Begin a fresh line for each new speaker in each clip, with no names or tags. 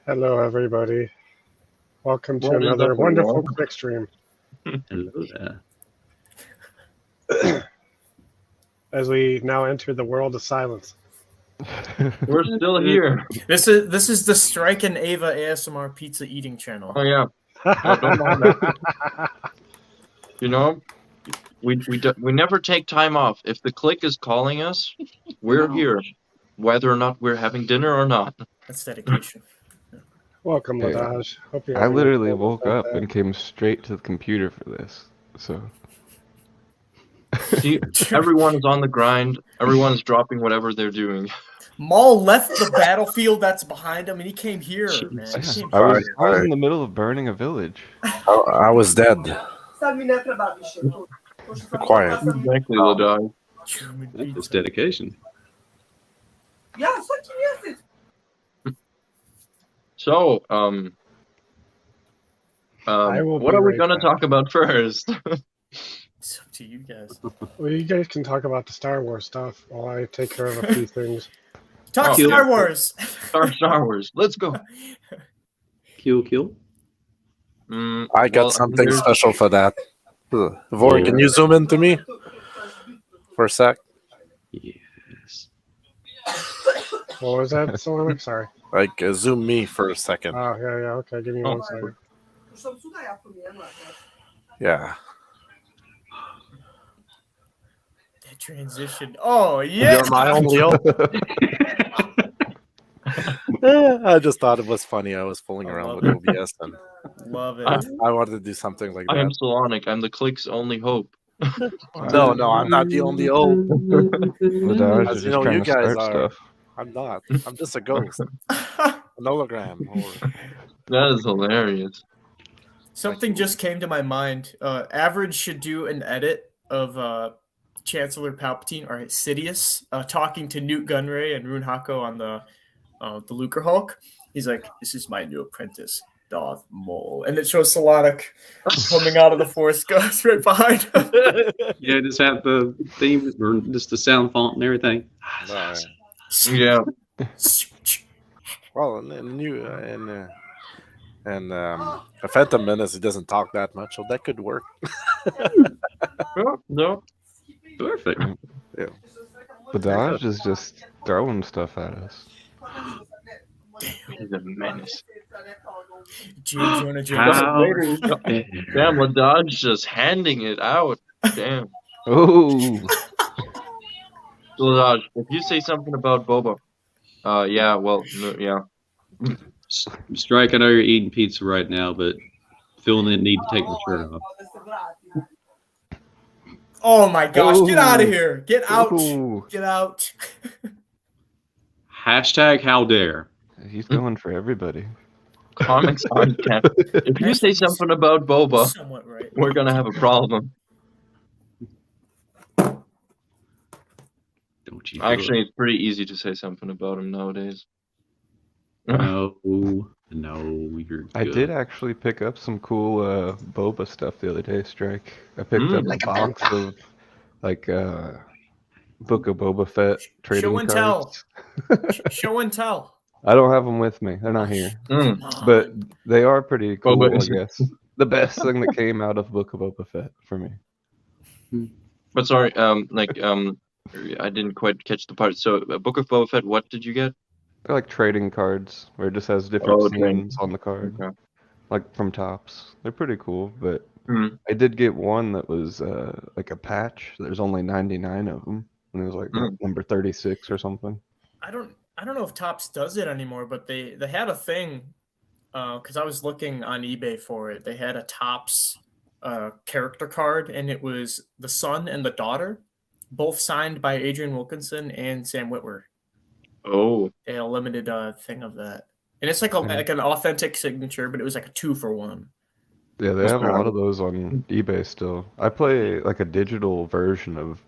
Hello, everybody. Welcome to
What is
another
up,
wonderful
everyone?
quick stream.
Hello there.
As we now enter the world of silence.
We're still here.
This is the Strike and Ava ASMR pizza eating channel.
Oh yeah. Don't mind that. You know, we never take time off. If the click is calling us, we're here, whether or not we're having dinner or not.
That's dedication.
Welcome,
Hey,
Ladaj. Hope you're
I
having a
literally
good
woke
one.
up and came straight to the computer for this. So
See, everyone is on the grind. Everyone's dropping whatever they're doing.
Maul left the battlefield that's behind him, and he came here, man. He came
I was
here.
in the middle of burning a village.
I was dead. Quiet.
Exactly, Ladai.
Human
It's
pizza.
dedication.
So,
I will
what
be
are we
right
gonna
back.
talk about first?
It's up to you guys.
Well, you guys can talk about the Star Wars stuff while I take care of a few things.
Talk
Oh,
Star
yeah.
Wars.
Star Wars. Let's go.
Kill.
I got something special for that. Vor, can you zoom into me for a sec?
Yes.
What was that, Solomon? Sorry.
Like, zoom me for a second.
Oh, yeah, okay. Give me
Oh.
1 second.
Yeah.
That transition. Oh yeah.
You're my only hope. I just thought it was funny. I was fooling around with OBS and
Love it.
I wanted to do something like
I am
that.
Solonic. I'm the click's only hope.
No, I'm not the only hope.
Ladaj
As
is
you
just
know,
trying
you
to
guys
start
are.
stuff.
I'm not. I'm just a ghost. An hologram. Or...
That is hilarious.
Something just came to my mind. Average should do an edit of Chancellor Palpatine or Sidious talking to Newt Gunray and Rune Hako on the Lucre Hulk. He's like, "This is my new apprentice, Darth Maul," and it shows Solonic coming out of the Force Ghost right behind him.
Yeah, just have the theme or just the sound font and everything.
No,
Yeah.
well, and a Phantom Menace, he doesn't talk that much, so that could work.
No.
Perfect.
Ladaj is just throwing stuff at us.
He's a menace.
Jonah
How?
Damn, Ladaj just handing it out. Damn.
Oh,
Ladaj, if you say something about Boba, yeah, well, no, yeah.
Strike, I know you're eating pizza right now, but feeling the need to take my shirt off.
Oh my gosh! Get out of
Ooh.
here! Get out!
Ooh.
Get out!
Hashtag how dare.
He's going for everybody.
Comics on camp. If you say something about Boba,
Somewhat right.
we're gonna have a problem.
Don't you?
Actually, it's pretty easy to say something about him nowadays.
No, you're.
I
good.
did actually pick up some cool Boba stuff the other day, Strike. I picked up
Like
a box of like Book of Boba Fett trading
Show and tell.
cards.
Show and tell.
I don't have them with me. They're not here.
Mm.
Come on.
But they are pretty cool,
Boba
I
is-
guess. The best thing that came out of Book of Boba Fett for me.
But sorry, I didn't quite catch the part. So, Book of Boba Fett, what did you get?
They're like trading cards where it just has different
Oh, trading.
scenes on the card,
Okay.
like from Tops. They're pretty cool, but
Hmm.
I did get one that was like a patch. There's only 99 of them, and it was like
Mm.
number 36 or something.
I don't know if Tops does it anymore, but they had a thing because I was looking on eBay for it. They had a Tops character card, and it was the son and the daughter, both signed by Adrian Wilkinson and Sam Witwer.
Oh,
They had a limited thing of that, and it's like an authentic signature, but it was like a 2-for-1.
Yeah, they
That's
have a
right.
lot of those on eBay still. I play like a digital version of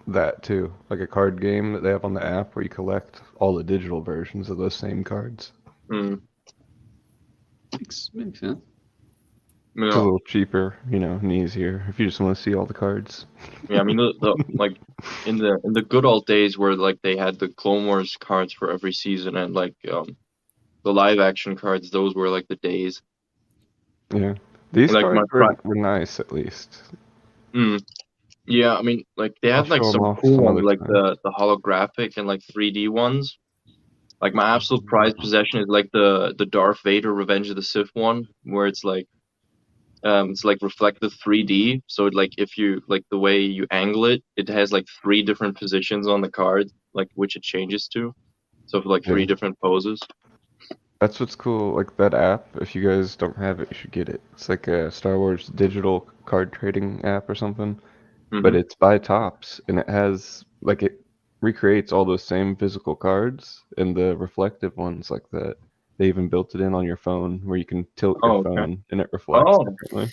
that too, like a card game that they have on the app where you collect all the digital versions of those same cards.
mm.
Makes sense.
It's a
Yeah.
little cheaper, and easier if you just want to see all the cards.
Yeah, I mean, like in the good old days where like they had the Clone Wars cards for every season, and like the live action cards, those were like the days.
Yeah. These
Like
cards
my
were nice at least.
Mm. Yeah, I mean, like they
I'll
had like
show 'em
some
off
cool
some
ones,
other
like
time.
the holographic and like 3D ones. Like my absolute prized possession is like the Darth Vader Revenge of the Sith one, where it's like reflective 3D. So like if you like the way you angle it, it has like 3 different positions on the card, like which it changes to. So for like 3 different poses.
That's what's cool. Like that app, if you guys don't have it, you should get it. It's like a Star Wars digital card trading app or something, but
Mhm.
it's by Topps, and it has like it recreates all those same physical cards and the reflective ones like that. They even built it in on your phone where you can tilt your
Oh, okay.
phone and it reflects
Oh,
differently.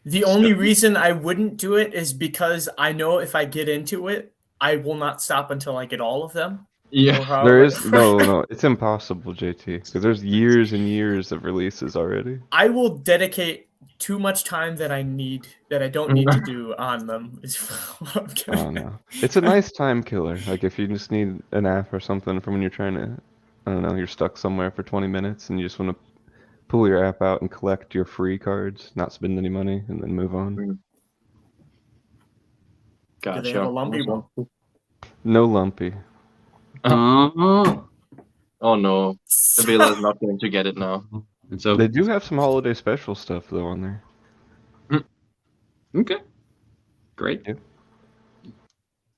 The only reason I wouldn't do it is because I know if I get into it, I will not stop until I get all of them.
yeah.
Or however.
There is no, it's impossible, JT, because there's years and years of releases already.
I will dedicate too much time that I don't need to do on them. Is what I'm
Oh
gonna-
no, it's a nice time killer. Like if you just need an app or something from when you're trying to, I don't know, you're stuck somewhere for 20 minutes and you just want to pull your app out and collect your free cards, not spend any money, and then move on.
Do
Gotcha.
they have a lumpy one?
No lumpy.
Uh-huh.
Oh no, Avila is not going to get it now.
And so,
They do have some holiday special stuff though on there.
okay. Great.
But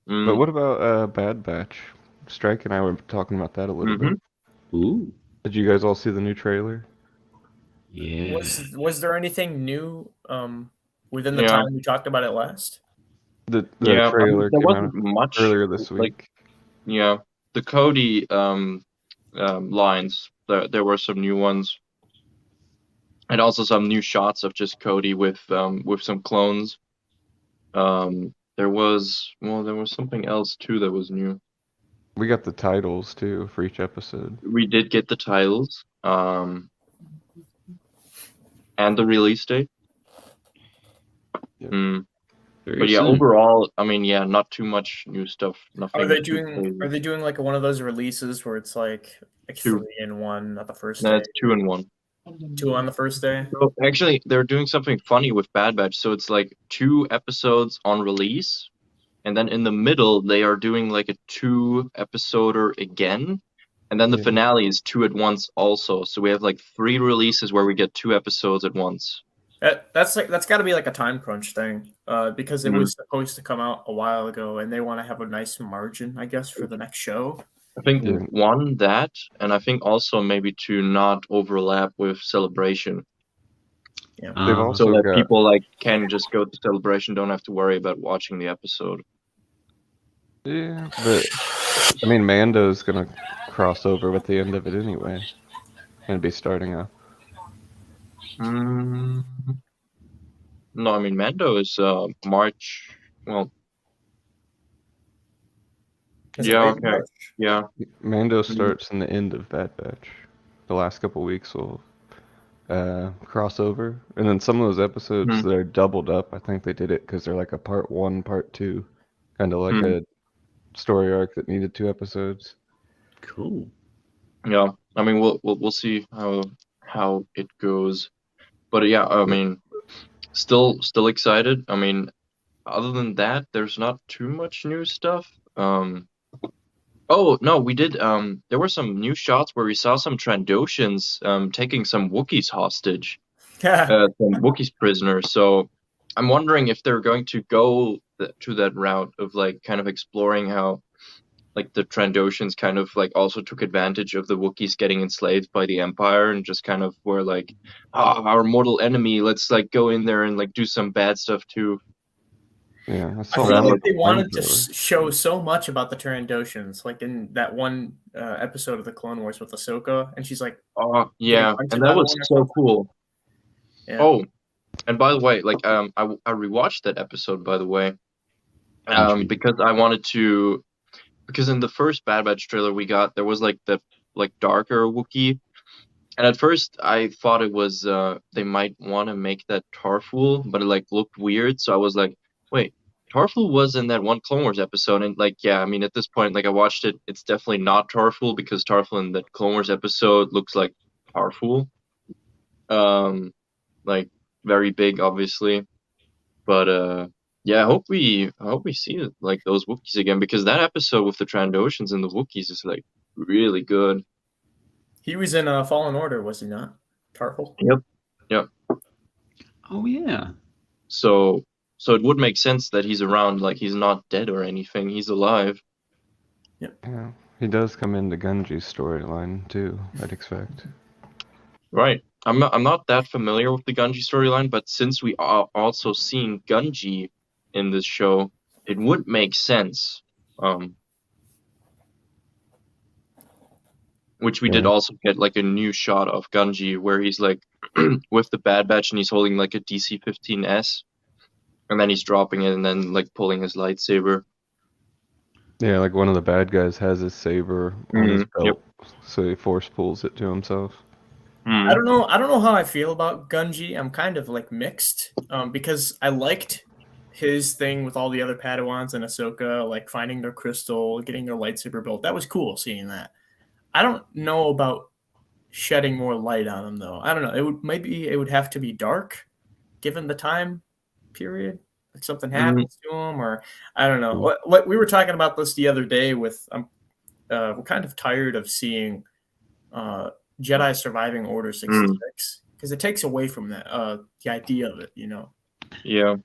Mm.
what about Bad Batch? Strike and I were talking about that a little bit.
Ooh.
Did you guys all see the new trailer?
Yeah.
Was there anything new within the
Yeah.
time we talked about it last?
The
Yeah, I mean,
trailer
there
came out
wasn't much
earlier this
like-
week.
Yeah, the Cody lines. There were some new ones, and also some new shots of just Cody with some clones. There was something else too that was new.
We got the titles too for each episode.
We did get the titles, and the release date.
Yeah.
Mm.
Very
But yeah,
soon.
overall, I mean, yeah, not too much new stuff. Nothing.
Are they
too
doing
crazy.
like one of those releases where it's like
2.
3 in 1 at the first
No,
day,
it's 2 and 1.
2 on the first day?
So actually, they're doing something funny with Bad Batch. So it's like 2 episodes on release, and then in the middle they are doing like a 2-episoder again, and then the
Yeah.
finale is 2 at once also. So we have like 3 releases where we get 2 episodes at once.
That's got to be like a time crunch thing, because it
Mhm.
was supposed to come out a while ago, and they want to have a nice margin, I guess, for the next show.
I think
Yeah.
1 that, and I think also maybe to not overlap with Celebration,
They've
Uh,
also
so that
got
people like can just go to Celebration, don't have to worry about watching the episode.
yeah, but I mean Mando's gonna cross over with the end of it anyway. And be starting up.
Mm. No, I mean Mando is March. Well,
Is it
yeah,
late
okay,
March?
yeah.
Mando starts in the end of Bad Batch. The last couple weeks will cross over, and then some of those episodes
Mhm.
that are doubled up. I think they did it because they're like a part 1, part 2, kind of like
Mhm.
a story arc that needed 2 episodes.
cool.
Yeah, I mean we'll see how it goes, but yeah, I mean still excited. I mean, other than that, there's not too much new stuff. Oh no, we did. There were some new shots where we saw some Trandoshans taking some Wookiees hostage, some Wookiees prisoners. So I'm wondering if they're going to go to that route of like kind of exploring how like the Trandoshans kind of like also took advantage of the Wookiees getting enslaved by the Empire and just kind of were like, our mortal enemy, let's like go in there and like do some bad stuff too.
Yeah, I
I
saw
feel
that.
like they wanted to
flamethrower.
show so much about the Trandoshans, like in that one episode of the Clone Wars with Ahsoka, and she's like,
Oh yeah,
hunted
and
by
that
the
was
one or
so
something.
cool.
yeah.
Oh, and by the way, like I rewatched that episode by the way,
Intriguing.
because I wanted to, because in the first Bad Batch trailer we got, there was like the like darker Wookiee, and at first I thought it was they might want to make that Tarful, but it like looked weird, so I was like, wait, Tarful was in that one Clone Wars episode, and like yeah, I mean at this point like I watched it, it's definitely not Tarful because Tarful in that Clone Wars episode looks like powerful. Like very big, obviously. But yeah, I hope we see like those Wookiees again, because that episode with the Trandoshans and the Wookiees is like really good.
He was in Fallen Order, was he not? Tarful.
Yep.
Oh yeah.
So it would make sense that he's around. Like he's not dead or anything. He's alive.
Yeah, he does come into Gunji's storyline too, I'd expect.
Right. I'm not that familiar with the Gunji storyline, but since we are also seeing Gunji in this show, it would make sense. Which we did
Yeah.
also get like a new shot of Gunji where he's like with the Bad Batch and he's holding like a DC-15S, and then he's dropping it and then like pulling his lightsaber.
Yeah, like one of the bad guys has his saber on his
Mhm,
belt, so he force pulls it to himself.
I don't know how I feel about Gunji. I'm kind of like mixed, because I liked his thing with all the other Padawans and Ahsoka, like finding their crystal, getting their lightsaber built. That was cool seeing that. I don't know about shedding more light on him though. I don't know. It would have to be dark, given the time period. Like something happens to him, or I don't know. What we were talking about this the other day with we're kind of tired of seeing Jedi surviving Order 66 because it takes away from that the idea of it, you know.
Yeah.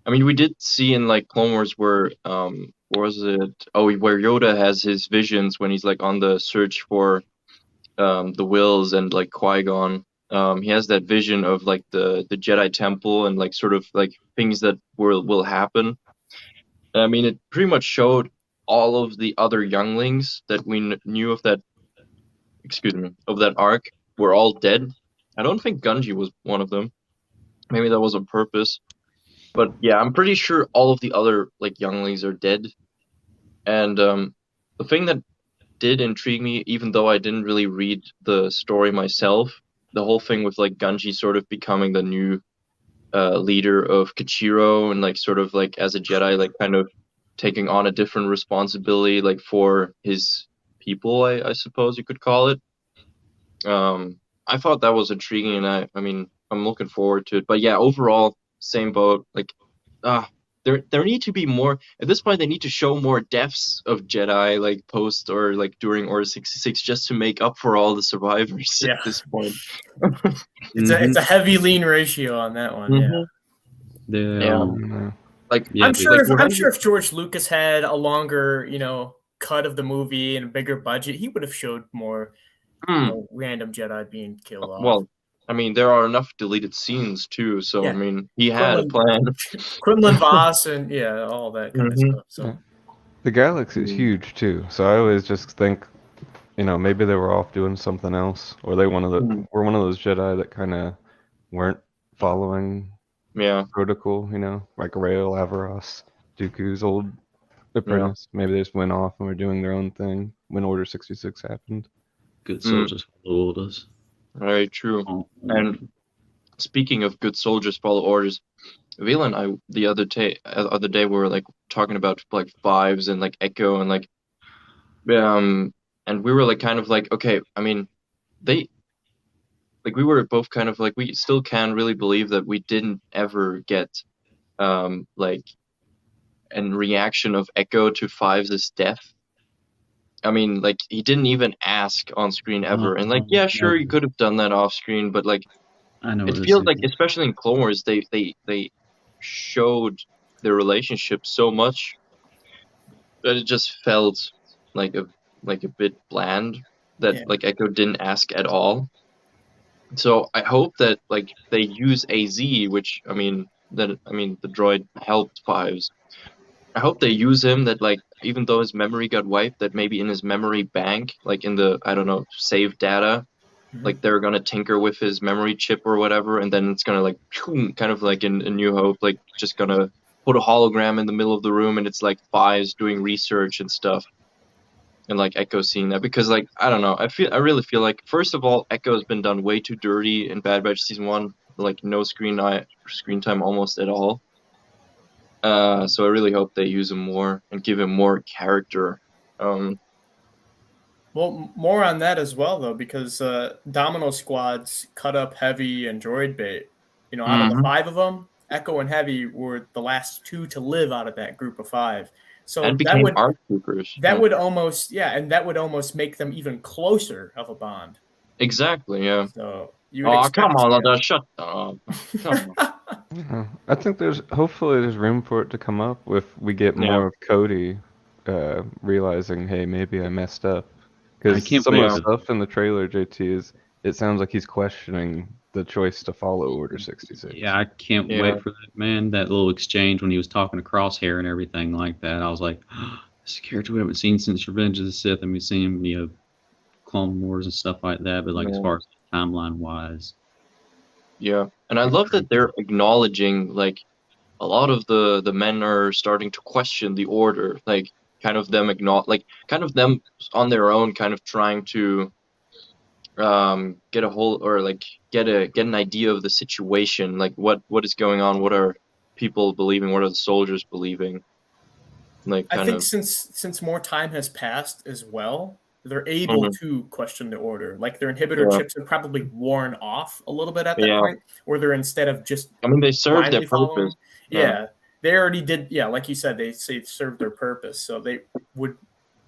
I mean, we did see in like Clone Wars where what was it? Oh, where Yoda has his visions when he's like on the search for the Wills and like Qui-Gon. He has that vision of like the Jedi Temple and like sort of like things that will happen. I mean, it pretty much showed all of the other younglings that we knew of that. Excuse me, of that arc were all dead. I don't think Gunji was one of them. Maybe that was on purpose. But yeah, I'm pretty sure all of the other like younglings are dead. And the thing that did intrigue me, even though I didn't really read the story myself, the whole thing with like Gunji sort of becoming the new leader of Kachiro and like sort of like as a Jedi, like kind of taking on a different responsibility like for his people, I suppose you could call it. I thought that was intriguing, and I mean, I'm looking forward to it. But yeah, overall, same boat. Like, there need to be more. At this point, they need to show more deaths of Jedi, like post or like during Order 66, just to make up for all the survivors
Yeah.
at this point.
It's a heavy lean ratio on that one. Yeah.
Yeah.
Like,
Yeah,
I'm sure.
like,
I'm sure if George Lucas had a longer, cut of the movie and a bigger budget, he would have showed more random Jedi being killed off.
Well, I mean, there are enough deleted scenes too, so
Yeah.
I mean, he had a plan.
Quinlan Voss and all that kind of stuff. So
The galaxy is huge too, so I always just think, maybe they were off doing something else, or they were one of those Jedi that kind of weren't following protocol, like Rael Averross, Dooku's old apprentice. Maybe they just went off and were doing their own thing when Order 66 happened.
Good soldiers follow orders.
Very true. And speaking of good soldiers follow orders, Vila and I the other day we were like talking about like Fives and like Echo and like and we were like kind of like, okay, I mean, we were both kind of like, we still can't really believe that we didn't ever get like a reaction of Echo to Fives' death. I mean, like, he didn't even ask on screen ever. And like, yeah, sure, he could have done that off screen, but like,
I know
it feels like, especially in Clone Wars, they showed their relationship so much that it just felt like a bit bland, that like Echo didn't ask at all. So I hope that like they use AZ, which I mean the droid helped Fives. I hope they use him, that like even though his memory got wiped, that maybe in his memory bank, like in the, I don't know, save data, like they're gonna tinker with his memory chip or whatever, and then it's gonna like kind of like in A New Hope, like just gonna put a hologram in the middle of the room, and it's like Fives doing research and stuff, and like Echo seeing that, because like I don't know, I really feel like, first of all, Echo has been done way too dirty in Bad Batch Season 1, like no screen time almost at all. So I really hope they use him more and give him more character.
Well, more on that as well, though, because Domino Squads cut up Heavy and Droid Bait. You know, out of the 5 of them, Echo and Heavy were the last 2 to live out of that group of 5. So
And
that
became
would
ARC troopers.
that would almost and that would almost make them even closer of a bond.
Exactly, yeah.
So you would
Oh,
expect
come on,
that.
Lada, shut up. Come on.
Yeah. I think hopefully there's room for it to come up if we get more
Yeah.
of Cody realizing, hey, maybe I messed up.
I
Because
can't
some of
wait
the
to-
stuff in the trailer, JT, it sounds like he's questioning the choice to follow Order 66.
Yeah, I can't
Yeah.
wait for that, man. That little exchange when he was talking to Crosshair and everything like that. I was like, this is a character we haven't seen since Revenge of the Sith, and we've seen him, you know, Clone Wars and stuff like that. But like as
Yeah.
far as timeline wise,
Yeah, and I love that they're acknowledging, like, a lot of the men are starting to question the order, like, kind of them on their own, kind of trying to get a whole, or like get an idea of the situation, like what is going on, what are people believing, what are the soldiers believing, like
I
kind
think
of.
since more time has passed as well, they're able to question the order. Like their inhibitor
Yeah.
chips are probably worn off a little bit at that
Yeah.
point, where they're instead of just
I mean, they served their
blindly following.
purpose.
Yeah, they already did. Yeah, like you said, they served their purpose, so they would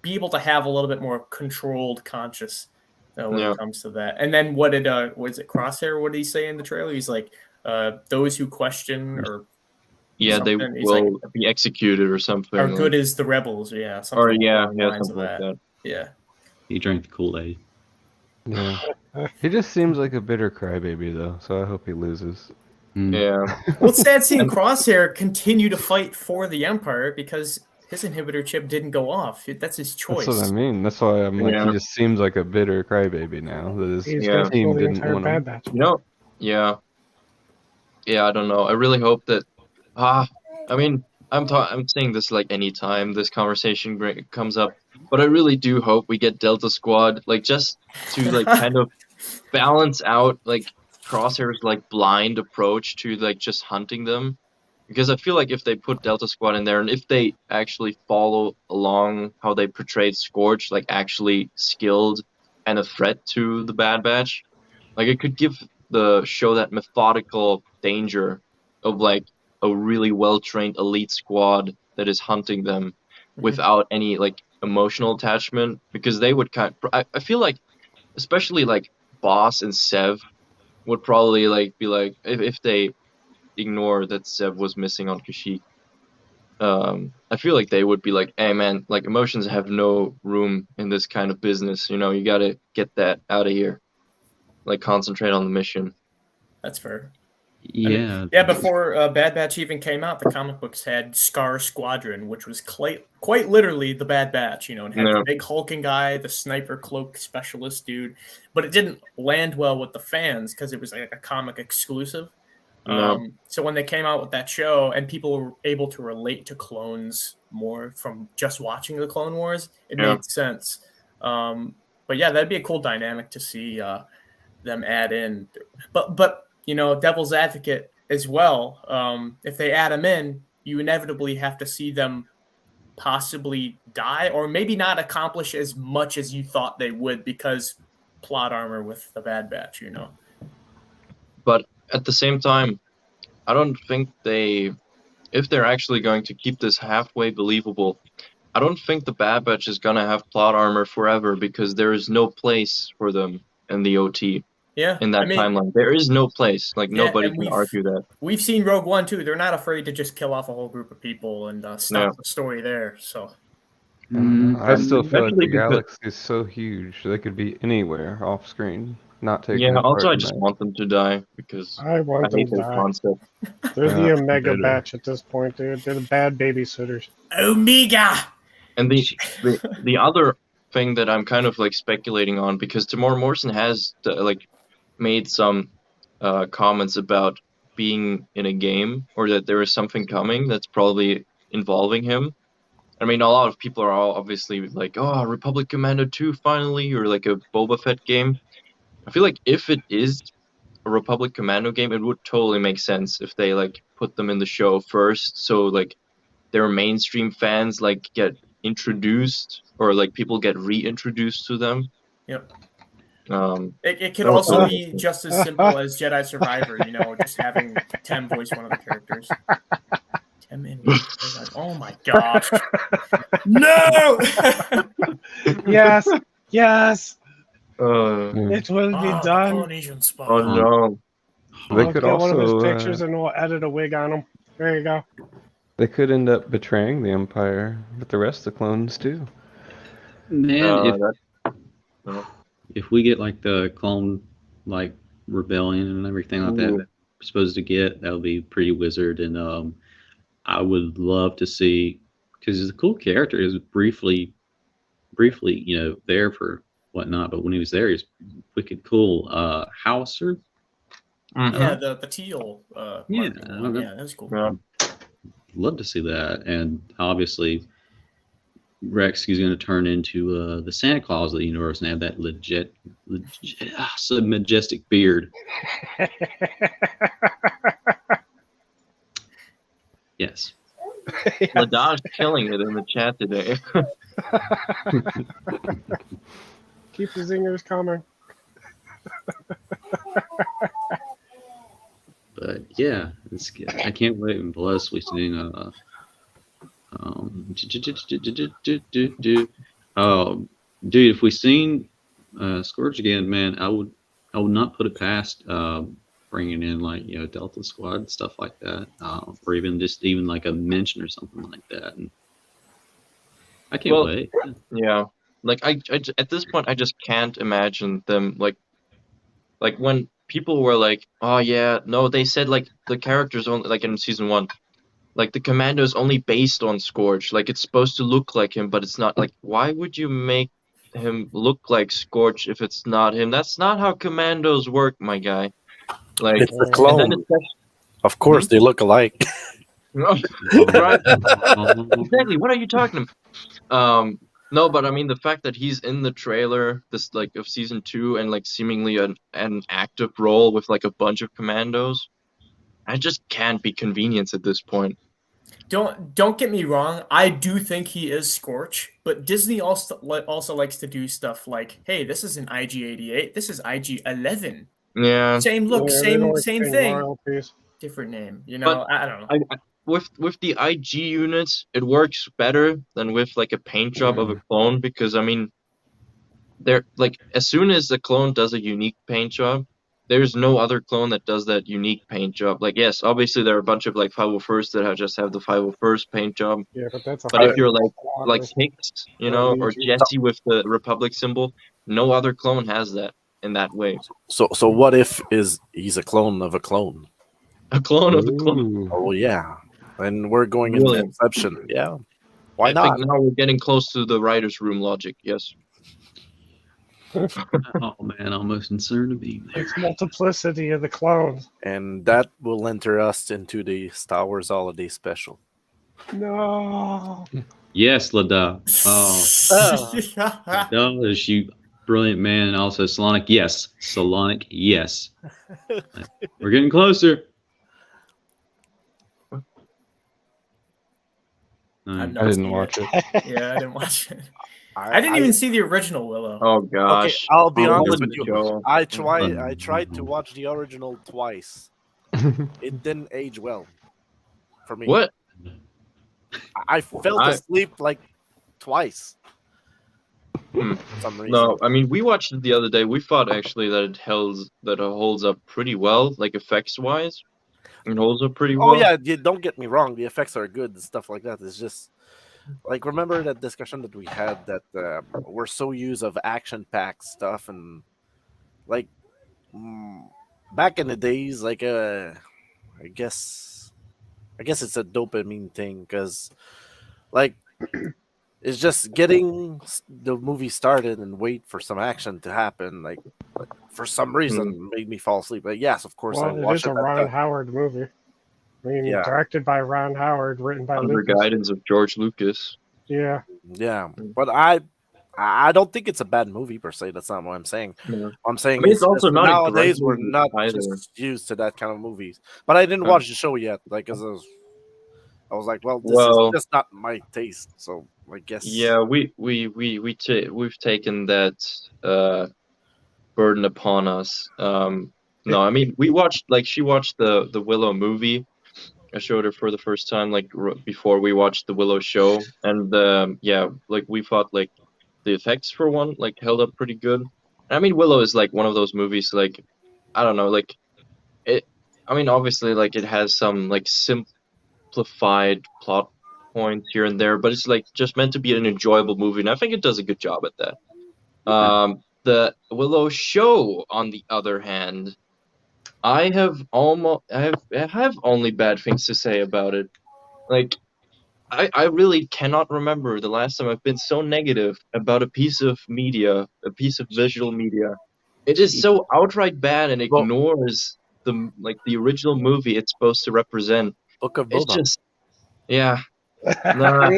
be able to have a little bit more controlled conscious when
Yeah.
it comes to that. And then what did was it Crosshair? What did he say in the trailer? He's like, those who question or
Yeah, they
something. He's
will be executed or something.
are
like-
good as the rebels. Yeah, something
or
along
yeah,
the
yeah,
lines
something
of
like
that.
that.
Yeah.
he drank the Kool-Aid.
Yeah. He just seems like a bitter crybaby, though, so I hope he loses.
Yeah,
Well, it's sad seeing Crosshair continue to fight for the Empire because his inhibitor chip didn't go off. That's his choice.
That's what I mean. That's why I'm like,
Yeah.
he just seems like a bitter crybaby now. That his
He's
Yeah.
gonna
team
kill the
didn't
entire
want
Bad
him.
Batch.
you know, yeah, I don't know. I really hope that. I mean, I'm saying this like anytime this conversation comes up, but I really do hope we get Delta Squad, like just to like kind of balance out like Crosshair's like blind approach to like just hunting them, because I feel like if they put Delta Squad in there and if they actually follow along how they portrayed Scorch, like actually skilled and a threat to the Bad Batch, like it could give the show that methodical danger of like a really well-trained elite squad that is hunting them without any like emotional attachment, because they would I feel like especially like Boss and Sev would probably like be like if they ignore that Sev was missing on Kashyyyk, I feel like they would be like, hey man, like emotions have no room in this kind of business, you know, you gotta get that out of here, like concentrate on the mission.
That's fair.
Yeah.
Yeah, before Bad Batch even came out, the comic books had Scar Squadron, which was quite literally the Bad Batch. You know, it had
Yeah.
the big hulking guy, the sniper cloak specialist dude, but it didn't land well with the fans because it was like a comic exclusive.
No.
So when they came out with that show and people were able to relate to clones more from just watching the Clone Wars, it
Yeah.
made sense. But yeah, that'd be a cool dynamic to see them add in. But you know, devil's advocate as well. If they add them in, you inevitably have to see them possibly die or maybe not accomplish as much as you thought they would because plot armor with the Bad Batch, you know.
But at the same time, I don't think if they're actually going to keep this halfway believable, I don't think the Bad Batch is gonna have plot armor forever, because there is no place for them in the OT,
Yeah,
in that
I mean,
timeline. There is no place. Like
Yeah,
nobody
and
can argue that.
We've seen Rogue One too. They're not afraid to just kill off a whole group of people and stop the story there. So
I still feel like
especially
the
because-
galaxy is so huge, they could be anywhere off screen, not taking
Yeah.
part
Also, I
in
just
that.
want them to die because
I
I
want them
hate
to
their
die.
concept.
They're the
Yeah,
Omega
bitter.
Batch at this point, dude. They're the bad babysitters.
Omega.
And the other thing that I'm kind of like speculating on, because Tamora Morrison has like made some comments about being in a game, or that there is something coming that's probably involving him. I mean, a lot of people are all obviously like, oh, Republic Commando 2 finally, or like a Boba Fett game. I feel like if it is a Republic Commando game, it would totally make sense if they like put them in the show first, so like their mainstream fans like get introduced or like people get reintroduced to them.
Yep. It could
Oh,
also
oh.
be just as simple as Jedi Survivor, just having Tem voice one of the characters. Tem and oh my gosh. No!
Yes, yes,
Mm.
it will be
Ah, the
done.
Polynesian spy.
Oh no!
They
I'll
could
get one of his
also
pictures and we'll edit a wig on him. There you go.
they could end up betraying the Empire with the rest of the clones too.
Man,
That,
if we get like the clone like rebellion and everything like that,
Ooh.
that we're supposed to get, that would be pretty wizard. And I would love to see, because he's a cool character. He was briefly, there for whatnot, but when he was there, he's wicked cool. Hauser.
mhm.
Yeah, the teal.
Yeah,
marking one. Yeah, that's cool.
Yeah.
Love to see that, and obviously Rex is going to turn into the Santa Claus of the universe and have that so majestic beard. Yes.
Ladaj killing it in the chat today.
Keep the zingers coming.
But yeah, it's good. I can't wait. And plus, we've seen dude, if we seen Scourge again, man, I would not put it past bringing in like Delta Squad stuff like that, or even like a mention or something like that. And I can't wait.
Yeah, like I at this point I just can't imagine them like when people were like, oh yeah, no, they said like the characters only like in season 1, like the commando is only based on Scourge, like it's supposed to look like him, but it's not. Like, why would you make him look like Scourge if it's not him? That's not how commandos work, my guy. Like,
It's a
and
clone.
then it's
Of course, they look alike.
right. Exactly. What are you talking about? No, but I mean the fact that he's in the trailer, this like of season 2, and like seemingly an active role with like a bunch of commandos, I just can't be convenience at this point.
Don't get me wrong. I do think he is Scorch, but Disney also likes to do stuff like, hey, this is an IG-88, this is IG-11.
Yeah.
Same look,
Yeah, they don't
same
explain
thing,
royalties.
different name.
But
I don't know.
With the IG units, it works better than with like a paint job of a clone, because I mean, they're like, as soon as the clone does a unique paint job, there's no other clone that does that unique paint job. Like, yes, obviously there are a bunch of like 501st that just have the 501st paint job.
Yeah, but that's a
But if you're like
Walkers.
Hicks,
Or
or
Legion.
Jesse with the Republic symbol, no other clone has that in that way.
So what if he's a clone of a clone?
A clone of the clone.
Ooh.
Oh yeah, and we're going
Really?
into Inception. Yeah, why
I
not?
think now we're getting close to the writer's room logic. Yes.
Oh man, almost concerned to be there.
It's multiplicity of the clones.
And that will enter us into the Star Wars Holiday Special.
No.
Yes, Lada. Oh, Lada, you brilliant man. And also Solonic, yes. Solonic, yes. We're getting closer.
I've
Nice.
not
I
seen
didn't watch it.
Yeah, I didn't watch it. I didn't even see the original Willow.
Oh
Okay,
gosh.
I'll be
Oh,
honest
what
with
a
you.
show.
I tried to watch the original twice. It didn't age well for me.
What?
I fell
I-
asleep like twice.
Hmm.
For some reason.
No, I mean we watched it the other day. We thought actually that it holds up pretty well, like effects wise. It holds up pretty well.
Oh yeah, don't get me wrong. The effects are good and stuff like that. It's just like, remember that discussion that we had that we're so used of action-packed stuff, and like back in the days, like I guess it's a dopamine thing, because like it's just getting the movie started and wait for some action to happen. Like for some reason made me fall asleep. But yes, of course I
Well, it
watched
is a Ron Howard movie. I mean,
Yeah.
directed by Ron Howard, written by
Under
Lucas.
guidance of George Lucas.
Yeah.
Yeah, but I don't think it's a bad movie per se. That's not what I'm saying.
Yeah.
I'm saying
I mean, it's
just
also not a
nowadays
great
we're
movie
not
either.
just used to that kind of movies. But I didn't
Yeah.
watch the show yet, like, 'cause I was like, well, this
Well,
is just not my taste. So I guess.
yeah, we've taken that burden upon us. No, I mean she watched the Willow movie. I showed her for the first time before we watched the Willow show, and yeah, like we thought like the effects for one like held up pretty good. I mean, Willow is like one of those movies like I don't know like it. I mean, obviously like it has some like simplified plot points here and there, but it's like just meant to be an enjoyable movie, and I think it does a good job at that. The Willow show, on the other hand, I have only bad things to say about it. Like I really cannot remember the last time I've been so negative about a piece of media, a piece of visual media. It is so outright bad and
Well-
ignores the original movie it's supposed to represent.
Book of
It's
Boba.
just yeah. Nah,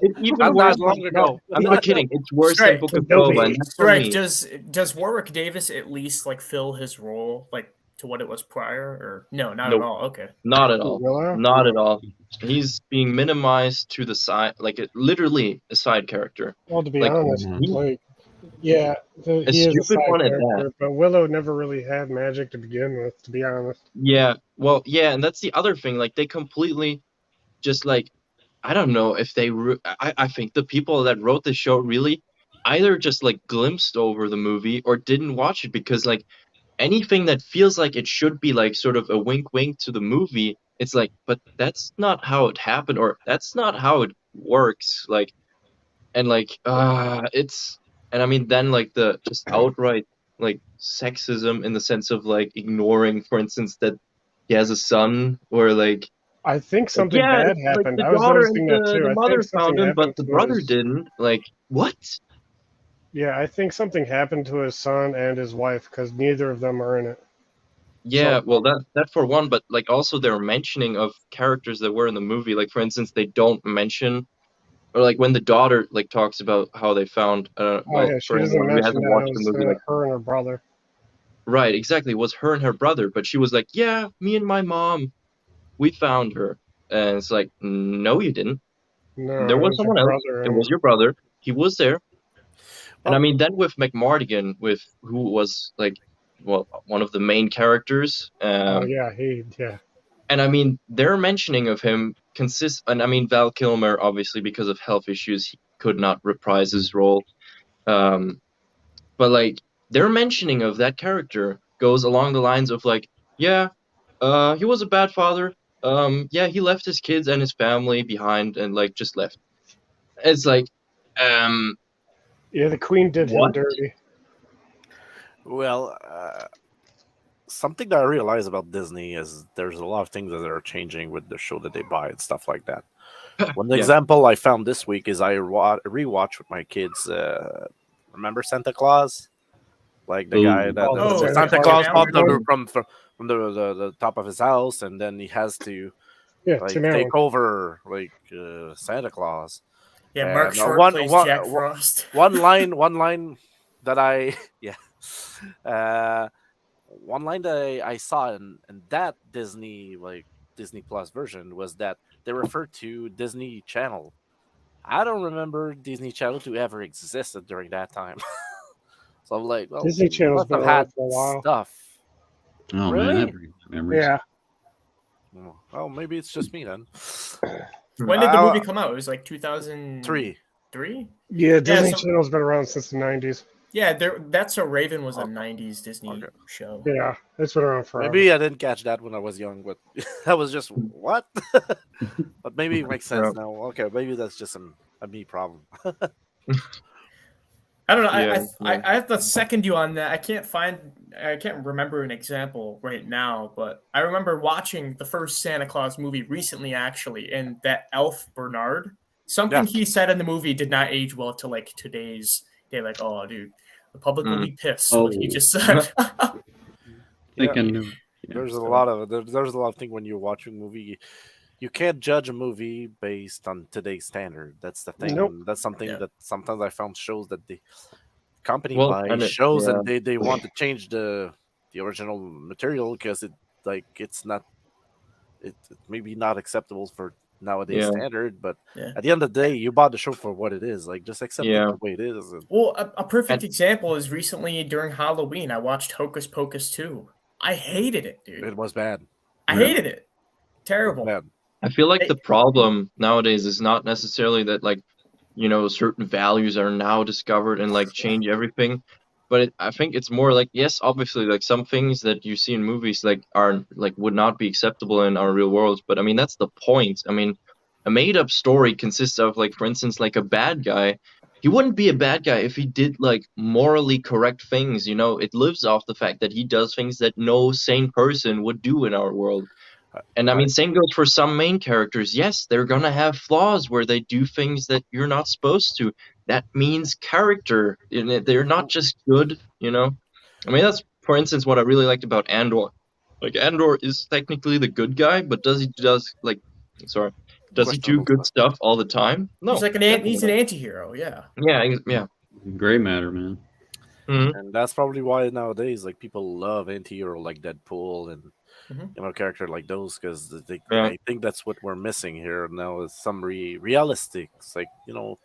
it's even
Not
worse.
that long ago.
I'm not kidding. It's worse than
Strike.
Book of
Adobe.
Boba. And that's for
Right?
me.
Does Warwick Davis at least like fill his role like to what it was prior, or no? Not
Nope.
at all. Okay.
Not at all.
Willow?
Not at all. He's being minimized to the side, like literally a side character.
Well, to be
Like,
honest,
Mhm.
like, yeah,
A
he is a
stupid
side
one at
character, but Willow never really had magic to begin with, to be honest.
Yeah, well, yeah, and that's the other thing. Like, they completely just like, I don't know if they. I think the people that wrote the show really either just like glimpsed over the movie or didn't watch it, because like anything that feels like it should be like sort of a wink wink to the movie, it's like, but that's not how it happened, or that's not how it works. Like, and like it's, and I mean then like the just outright like sexism in the sense of like ignoring, for instance, that he has a son, or like
I think something
yeah,
bad
it's like
happened.
the
I was
daughter
noticing
and
that too.
the
I
mother
think something
found him, but
happened
the
to
brother
his-
didn't. Like, what?
Yeah, I think something happened to his son and his wife because neither of them are in it.
Yeah,
So-
well, that for one, but like also their mentioning of characters that were in the movie. Like, for instance, they don't mention, or like when the daughter like talks about how they found.
Oh
Well,
yeah, she
for
doesn't
anyone who
mention
hasn't
that
watched
it
the
was
movie, like
her and her brother.
right, exactly, it was her and her brother, but she was like, yeah, me and my mom, we found her, and it's like, no, you didn't.
No,
There
it
was
her
someone else.
brother
It
and-
was your brother. He was there. And I
Well-
mean, then with McMartigan, with who was like, well, one of the main characters.
Oh yeah, yeah.
And I mean, their mentioning of him consists, and I mean, Val Kilmer, obviously, because of health issues, he could not reprise his role. But like, their mentioning of that character goes along the lines of like, yeah, he was a bad father. Yeah, he left his kids and his family behind and like just left. It's like,
Yeah, the queen did him
What?
dirty.
Well, something that I realize about Disney is there's a lot of things that are changing with the show that they buy and stuff like that. One
Yeah.
example I found this week is I rewatched with my kids. Remember Santa Claus? Like the
Ooh.
guy that
Oh,
Santa
yeah.
Claus
Yeah.
popped from the top of his house, and then he has to
Yeah,
like
Tim Allen.
take over like Santa Claus.
Yeah, Mark
And,
Short
one-
plays
one-
Jack
one-
Frost.
one line that I one line that I saw in that Disney Plus version was that they referred to Disney Channel. I don't remember Disney Channel to ever existed during that time. So I'm like, well,
Disney Channel's
must have
been around
had
for a while.
stuff.
Oh
Really?
man, that brings memories.
Yeah,
Oh, maybe it's just me then.
When did the
Uh,
movie come out? It was like 2003.
3.
yeah. Disney
so-
Channel's been around since the '90s.
Yeah, That's So Raven was a
Okay.
90s Disney
Okay.
show.
Yeah, it's been around forever.
Maybe I didn't catch that when I was young, but I was just what? But maybe it makes sense now. Okay, maybe that's just a me problem.
I don't know.
Yeah,
I have to second you on that. I can't remember an example right now, but I remember watching the first Santa Claus movie recently, actually, and that elf Bernard. Something
Yeah.
he said in the movie did not age well to like today's day. Like, oh, dude, the public will be pissed. What he
Oh.
just said.
I think
Yeah.
I knew. Yeah,
There's a
so-
lot of there's a lot of thing when you're watching a movie. You can't judge a movie based on today's standard. That's the thing.
Nope.
And that's something
Yeah.
that sometimes I found shows that the company
Well,
buy
and it-
shows
yeah.
and they want to change the original material because it's not it's maybe not acceptable for nowadays
Yeah.
standard, but
Yeah.
at the end of the day, you bought the show for what it is. Like, just accept
Yeah.
it the way it is. And
Well, a perfect
And-
example is recently during Halloween, I watched Hocus Pocus 2. I hated it, dude.
it was bad.
I
Really?
hated it. Terrible.
Bad.
I feel like
Hey-
the problem nowadays is not necessarily that like, certain values are now discovered and like change everything, but I think it's more like, yes, obviously like some things that you see in movies like are like would not be acceptable in our real world, but I mean that's the point. I mean, a made-up story consists of like, for instance, like a bad guy. He wouldn't be a bad guy if he did like morally correct things, It lives off the fact that he does things that no sane person would do in our world. And I mean, same goes for some main characters. Yes, they're gonna have flaws where they do things that you're not supposed to. That means character. They're not just good, I mean, that's, for instance, what I really liked about Andor. Like, Andor is technically the good guy, but does he do
Questionable
good
stuff.
stuff all the time? No.
He's like he's an anti-hero, yeah.
Yeah.
Gray matter, man.
Mhm.
And that's probably why nowadays, like, people love anti-hero like Deadpool and
Mhm.
character like those, because
Yeah.
I think that's what we're missing here now is some realistics. Like,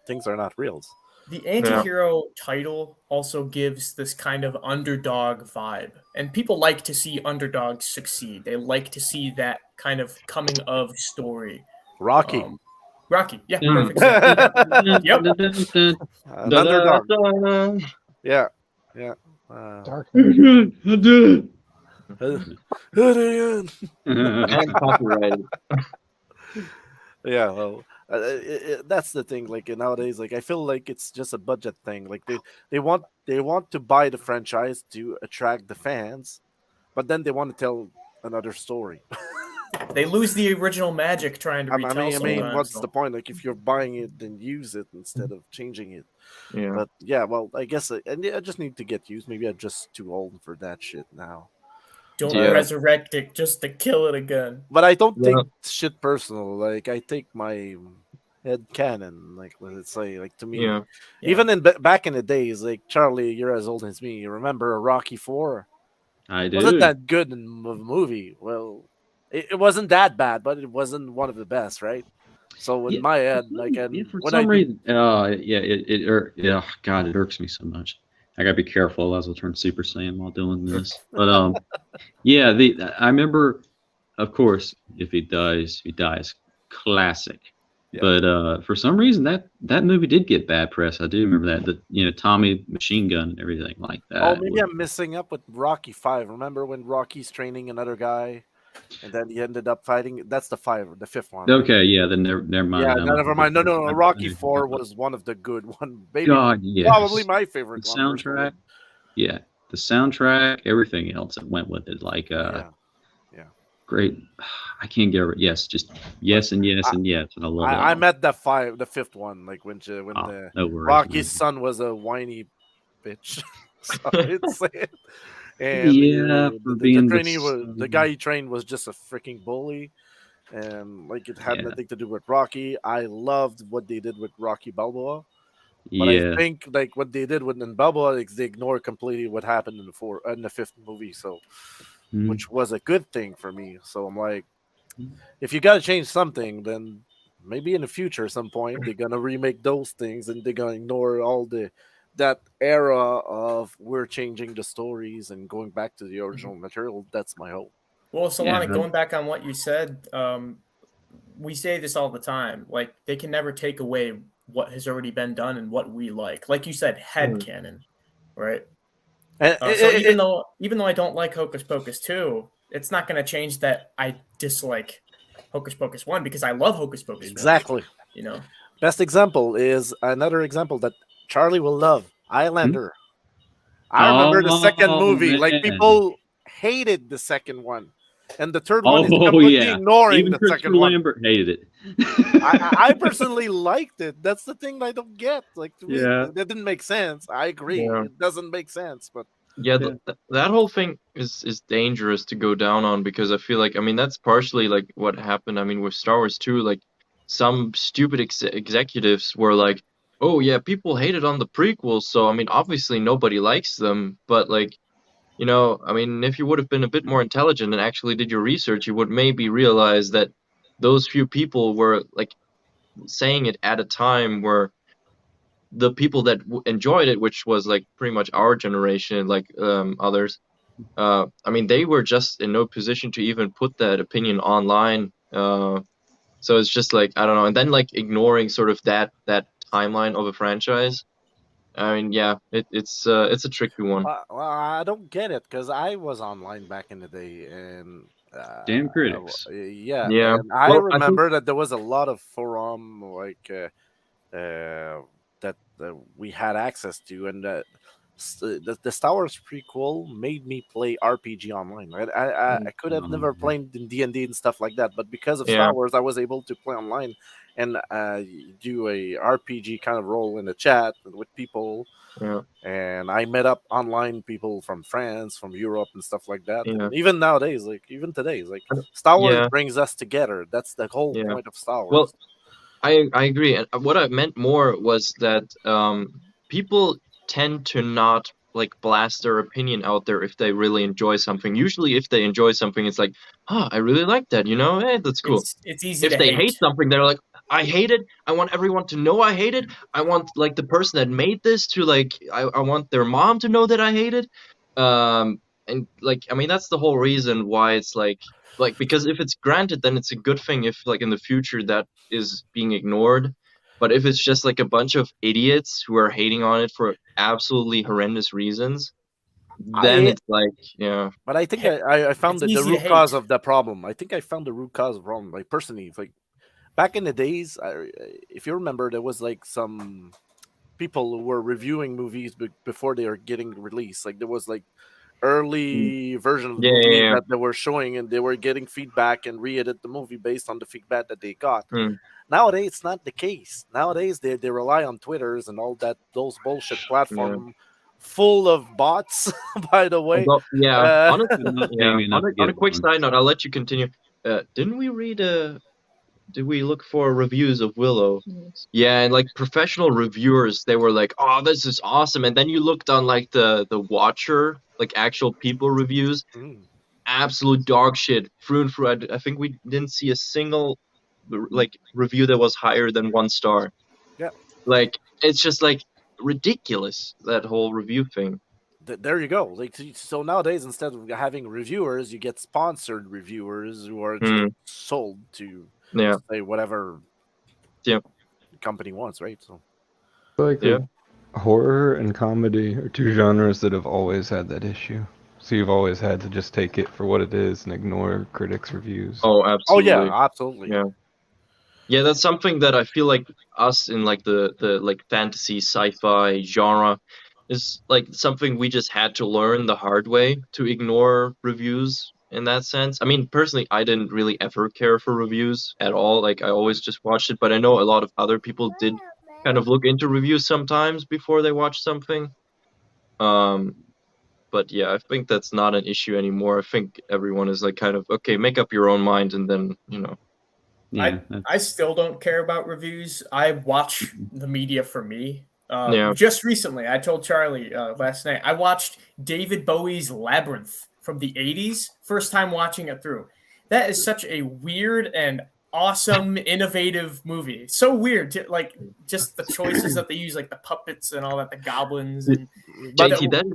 things are not reals.
The anti-hero title also gives this kind of underdog vibe. And people like to see underdogs succeed. They like to see that kind of coming of story.
Rocky.
Rocky, yeah,
Mm.
perfect. Yep.
An underdog.
Da-da-da-da.
Yeah.
Dark.
And copyrighted.
Yeah, well, that's the thing. Like nowadays, like I feel like it's just a budget thing. Like they want to buy the franchise to attract the fans, but then they want to tell another story.
They lose the original magic trying to
I
retell
mean,
sometimes,
what's
so.
the point? Like if you're buying it, then use it instead of changing it.
Yeah.
But yeah, well, I guess I just need to get used. Maybe I'm just too old for that shit now.
Don't
Yeah.
resurrect it just to kill it again.
But I don't
Yeah.
take shit personal. Like I take my head canon. Like let's say, like to me,
Yeah.
even in back in the days, like Charlie, you're as old as me. You remember Rocky 4?
I do.
Wasn't that good in the movie? Well, it wasn't that bad, but it wasn't one of the best, right? So in
Yeah,
my head,
For
like,
some-
and
yeah, for
when
some
I
reason, God, it irks me so much. I gotta be careful as I turn Super Saiyan while doing this. But yeah, I remember, of course, if he dies, he dies. Classic.
Yeah.
But for some reason, that movie did get bad press. I do remember that. Tommy Machine Gun and everything like that.
oh, maybe I'm missing up with Rocky 5. Remember when Rocky's training another guy, and then he ended up fighting? That's the fifth one. right?
Okay, yeah, then never mind.
Yeah,
I'm-
never mind. No.
I'm-
Rocky 4 was one of the good one. Maybe
God, yes.
probably my favorite
The
one.
soundtrack. Yeah, the soundtrack, everything else that went with it, like
Yeah.
great. I can't get over it. Yes, just yes and yes and yes, and I love it.
I met the fifth one, like when
Oh,
the
no worries,
Rocky's
man.
son was a whiny bitch. Sorry to say it. And
Yeah, for being the
trainee was the
son.
guy he trained was just a freaking bully, and like it had
Yeah.
nothing to do with Rocky. I loved what they did with Rocky Balboa, but
Yeah,
I think like what they did with Balboa, like, they ignored completely what happened in the fifth movie. So,
Mm.
which was a good thing for me. So I'm like,
Mm.
if you got to change something, then maybe in the future, at some point, they're gonna remake those things, and they're gonna ignore all that era of we're changing the stories and going back to the original material. That's my hope.
Well, Solana,
Yeah.
going back on what you said, we say this all the time. Like, they can never take away what has already been done and what we like. Like you said, headcanon, right?
And
So even though I don't like Hocus Pocus 2, it's not going to change that I dislike Hocus Pocus 1 because I love Hocus Pocus 1.
exactly.
You know?
Best example is another example that Charlie will love. Highlander. I remember the second
Oh,
movie. Like
man.
people hated the second one, and the third one is
Oh,
completely
yeah.
ignoring
even
the
Christopher
second one.
Lambert hated it.
I personally liked it. That's the thing I don't get. Like, to me,
Yeah.
that didn't make sense. I agree.
Yeah.
It doesn't make sense. But
Yeah,
Yeah.
that whole thing is dangerous to go down on because I feel like, I mean, that's partially like what happened. I mean, with Star Wars 2, like some stupid executives were like, "Oh yeah, people hated on the prequels, so I mean, obviously nobody likes them." But like, you know, I mean, if you would have been a bit more intelligent and actually did your research, you would maybe realize that those few people were like saying it at a time where the people that enjoyed it, which was like pretty much our generation, like others, I mean, they were just in no position to even put that opinion online. So it's just like I don't know, and then like ignoring sort of that timeline of a franchise. I mean, yeah, it's a tricky one.
Well, I don't get it because I was online back in the day, and
Damn critics.
yeah,
Yeah.
and I
Well, I think
remember that there was a lot of forum like that we had access to, and the Star Wars prequel made me play RPG online. Right? I could have never played in D&D and stuff like that, but because of
Yeah.
Star Wars, I was able to play online and do a RPG kind of role in the chat with people.
Yeah.
And I met up online people from France, from Europe, and stuff like that.
Yeah.
And even nowadays, like even today, like Star Wars
Yeah.
brings us together. That's the whole
Yeah.
point of Star Wars.
Well, I agree, and what I meant more was that people tend to not like blast their opinion out there if they really enjoy something. Usually, if they enjoy something, it's like, oh, I really like that, you know, that's cool.
It's easy
If
to
they hate something, they're like, I hate it. I want everyone to know I hate it. I want like the person that made this to like, I want their mom to know that I hate it. And like, I mean, that's the whole reason why it's like because if it's granted, then it's a good thing if like in the future that is being ignored. But if it's just like a bunch of idiots who are hating on it for absolutely horrendous reasons, then it's like, yeah.
But I think I found
It's
the
easy to
root cause
hate.
of the problem. I think I found the root cause of the problem. Like personally, like back in the days, if you remember, there was like some people who were reviewing movies before they were getting released. Like there was like early version of the
Yeah,
movie
yeah.
that they were showing, and they were getting feedback and re-edit the movie based on the feedback that they got.
Hmm.
Nowadays, it's not the case. Nowadays, they rely on Twitters and all that those bullshit platform full of bots. By the way,
Although, yeah, honestly,
Not
yeah.
gaming enough to
On a
get
quick
one.
side note, I'll let you continue. Didn't we read did we look for reviews of Willow? Yeah, and like professional reviewers, they were like, "Oh, this is awesome." And then you looked on like the Watcher, like actual people reviews,
Mm.
absolute dog shit through and through. I think we didn't see a single like review that was higher than 1 star.
Yeah.
Like it's just like ridiculous, that whole review thing.
There you go. Like so nowadays, instead of having reviewers, you get sponsored reviewers who are just sold to
Yeah.
say whatever
Yeah.
the company wants, right? So
Like
Yeah.
horror and comedy are two genres that have always had that issue. So you've always had to just take it for what it is and ignore critics' reviews.
Oh,
oh
absolutely.
yeah, absolutely.
Yeah. Yeah, that's something that I feel like us in like the like fantasy sci-fi genre is like something we just had to learn the hard way to ignore reviews in that sense. I mean, personally, I didn't really ever care for reviews at all. Like I always just watched it, but I know a lot of other people did kind of look into reviews sometimes before they watch something. But yeah, I think that's not an issue anymore. I think everyone is like kind of okay, make up your own mind and then, you know.
Yeah,
I still don't care about reviews. I watch the media for me.
Yeah.
Just recently, I told Charlie last night, I watched David Bowie's Labyrinth from the 80s, first time watching it through. That is such a weird and awesome, innovative movie. So weird, like just the choices that they use, like the puppets and all that, the goblins. And
But,
JT, that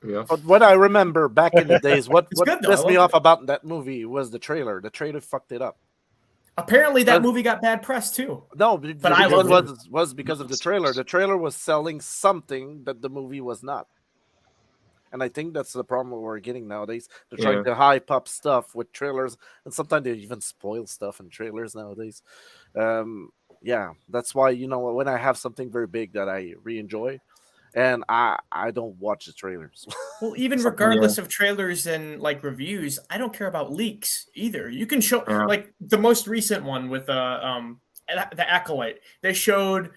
yeah.
but what I remember back in the days, what
It's good, though.
pissed
I
me
loved
off about that movie was the trailer. The trailer fucked it up.
apparently that movie got bad press too.
No,
But I
because
loved
it was because of the trailer. The trailer was selling something that the movie was not. And I think that's the problem we're getting nowadays. They're trying to hype up stuff with trailers, and sometimes they even spoil stuff in trailers nowadays. Yeah, that's why, you know, when I have something very big that I re-enjoy, and I don't watch the trailers.
Well, even regardless of trailers and like reviews, I don't care about leaks either. You can show like the most recent one with the Acolyte. They showed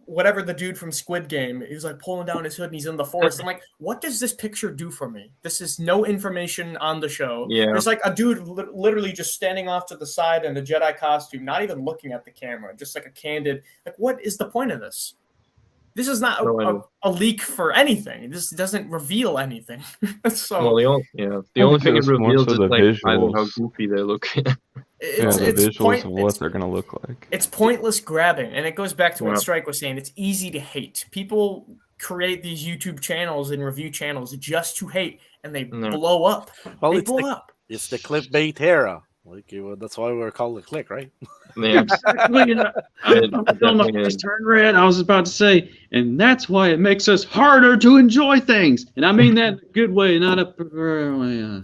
whatever the dude from Squid Game. He was like pulling down his hood and he's in the forest. I'm like, what does this picture do for me? This is no information on the show.
Yeah.
There's like a dude literally just standing off to the side in a Jedi costume, not even looking at the camera, just like a candid. Like, what is the point of this? This is not
No, I know.
a leak for anything. This doesn't reveal anything. So
Well, the
I
only
think
thing
it
it
was more
reveals
so
is
the
like either how
visuals.
goofy they look.
Yeah,
it's
the
it's
visuals of what
it's
they're gonna look like.
it's pointless grabbing, and it goes back to
Yeah.
what Strike was saying. It's easy to hate. People create these YouTube channels and review channels just to hate, and they
No.
blow up.
Well,
They
it's
blow
the,
up.
it's the clickbait era. Like that's why we're called the click, right?
Yeah,
Exactly.
It
I'm feeling my
definitely
face
is.
turn red. I was about to say, and that's why it makes us harder to enjoy things. And I mean that in a good way, not a perverted way.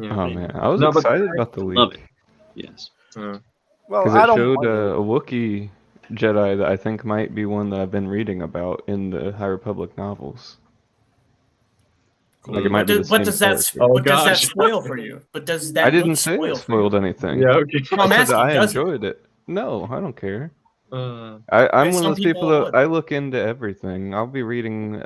Yeah.
Oh man, I was
No, but-
excited about the
Love
leak
Yes.
Well,
because
I
it
don't
showed
mind it.
a Wookiee Jedi that I think might be one that I've been reading about in the High Republic novels. Like it might be the
What
same
does that
character.
Oh,
what does that
gosh.
spoil for you? But does that
I didn't
look
say
spoil
it
for
spoiled
you?
anything.
Yeah, okay.
No, I'm
I said
asking,
I
does it?
enjoyed it. No, I don't care.
Uh,
I'm one
some
of those people
people
that
would.
I look into everything. I'll be reading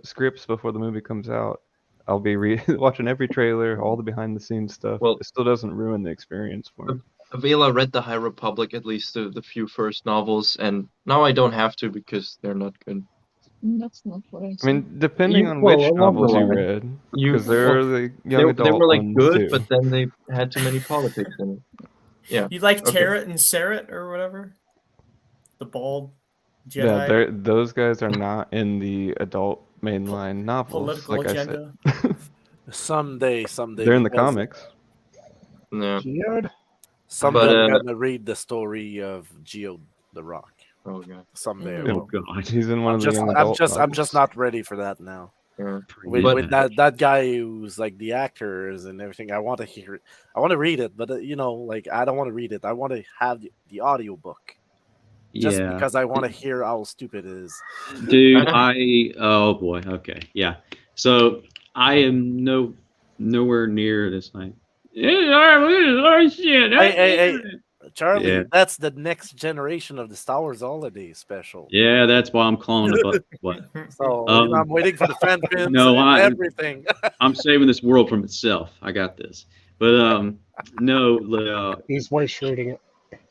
scripts before the movie comes out. I'll be watching every trailer, all the behind the scenes stuff.
Well-
It still doesn't ruin the experience for me.
Avela read the High Republic, at least the few first novels, and now I don't have to because they're not good.
That's not what I
I
said.
mean, depending
You-
on
well,
which
along the
novels you
line,
read,
You,
because there
well,
are the young
they
adult
were like
ones
good,
too.
but then they had too many politics in it.
You like
Okay.
Tarrant and Sarret or whatever? The bald Jedi
Yeah, those guys are not in the adult mainline novels.
political
Like
agenda.
I said,
Someday.
they're in the
because
comics.
Yeah.
Geode?
Someday
But,
I'm gonna read the story of Geo the Rock.
Oh god.
Someday. I
Oh,
will.
God.
He's in one
I'm
of the
just,
young
I'm
adult
just, I'm
novels.
just not ready for that now.
Yeah.
With that guy who's like the actors and everything, I want to hear it. I want to read it, but like I don't want to read it. I want to have the audio book. Just
Yeah.
because I want to hear how stupid it is.
Dude, oh boy, okay, yeah. So I am nowhere near this night.
Hey, Charlie,
Yeah.
that's the next generation of the Star Wars Holiday special.
Yeah, that's why I'm calling it. But what?
So I'm waiting for the fan pins
No,
and
I-
everything.
I'm saving this world from itself. I got this. But no,
He's white shirting it.